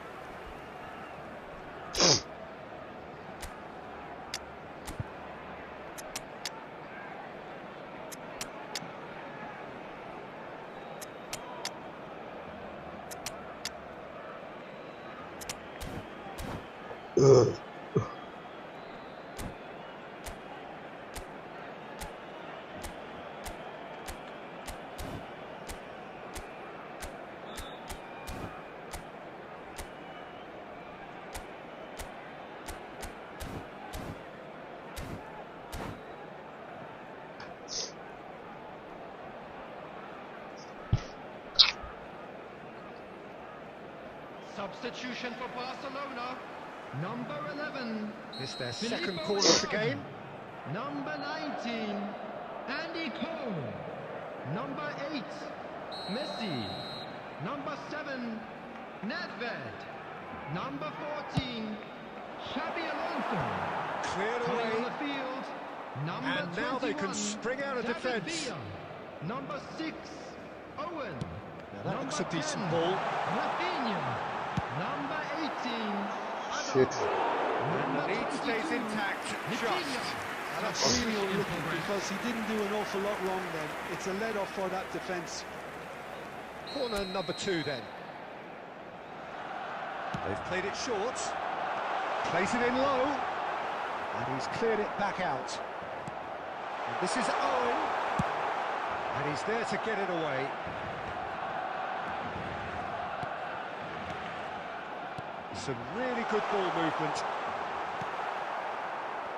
D: Substitution for Barcelona. Number 11.
B: It's their second corner of the game.
D: Number 19. Andy Cole. Number 8. Messi. Number 7. Nedved. Number 14. Xabi Alonso.
B: Cleared
D: Coming
B: away.
D: on the field. Number
B: And now they can
D: 21,
B: spring out of
D: David
B: defence.
D: Villa. Number 6. Owen.
B: Now that looks a
D: Number
B: decent
D: 10,
B: ball.
D: Rafinha. Number 18.
A: Shit.
B: And the lead stays intact. Just.
C: And that's really unlucky because he didn't do an awful lot wrong then. It's a let-off for that defence.
B: Corner number 2 then. They've played it short. Plays it in low. And he's cleared it back out. And this is Owen. And he's there to get it away. Some really good ball movement.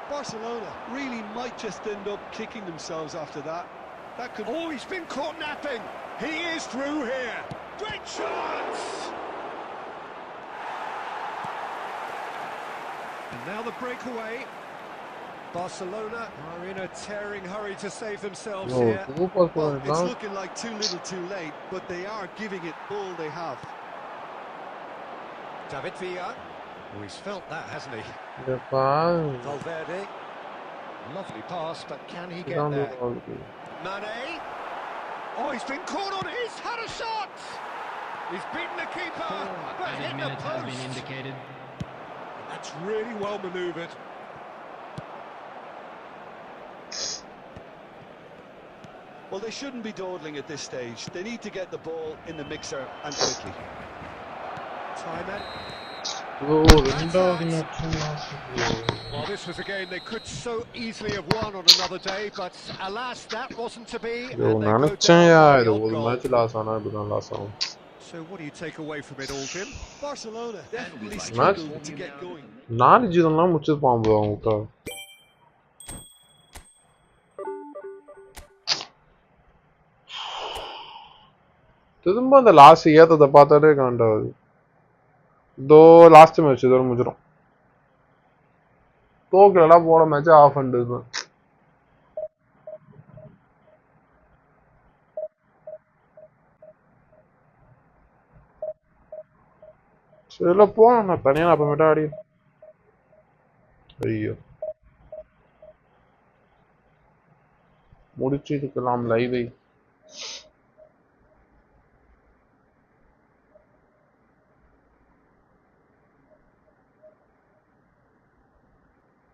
C: Barcelona really might just end up kicking themselves after that. That could...
B: Oh, he's been caught napping. He is through here. Great chance! And now the breakaway. Barcelona are in a tearing hurry to save themselves
A: Bro,
B: here.
A: super
C: Well, it's
A: now.
C: looking like too little too late, but they are giving it all they have.
B: David Villa. Oh, he's felt that, hasn't he?
A: இதப்பா
B: Valverde. Lovely pass, but can he get
A: இதான்
B: there?
A: உங்களுக்கு.
B: Mane. Oh, he's been caught on. He's had a shot. He's beaten the keeper, but
D: Added
B: hit the
D: minutes has been
B: post.
D: indicated.
B: That's really well manoeuvred.
C: Well, they shouldn't be dawdling at this stage. They need to get the ball in the mixer and quickly.
B: Timer. Well, this was a game they could so easily have won on another day, but alas, that wasn't to be. And they go down by the odd goal. So what do you take away from it all, Jim?
C: Barcelona definitely struggled to get going.
A: திரும்ப அந்த last ஏத்தத்தை பார்த்தாலே காண்டாவது. இதோ last match இதோட முடிஞ்சிடும். தோக்கலடா போட match of பண்ணிட்டு. சரில போ, நான் தனியா அப்புறமேட்டா ஆடி. ஐயோ முடிச்சு இருக்கலாம் லைவை.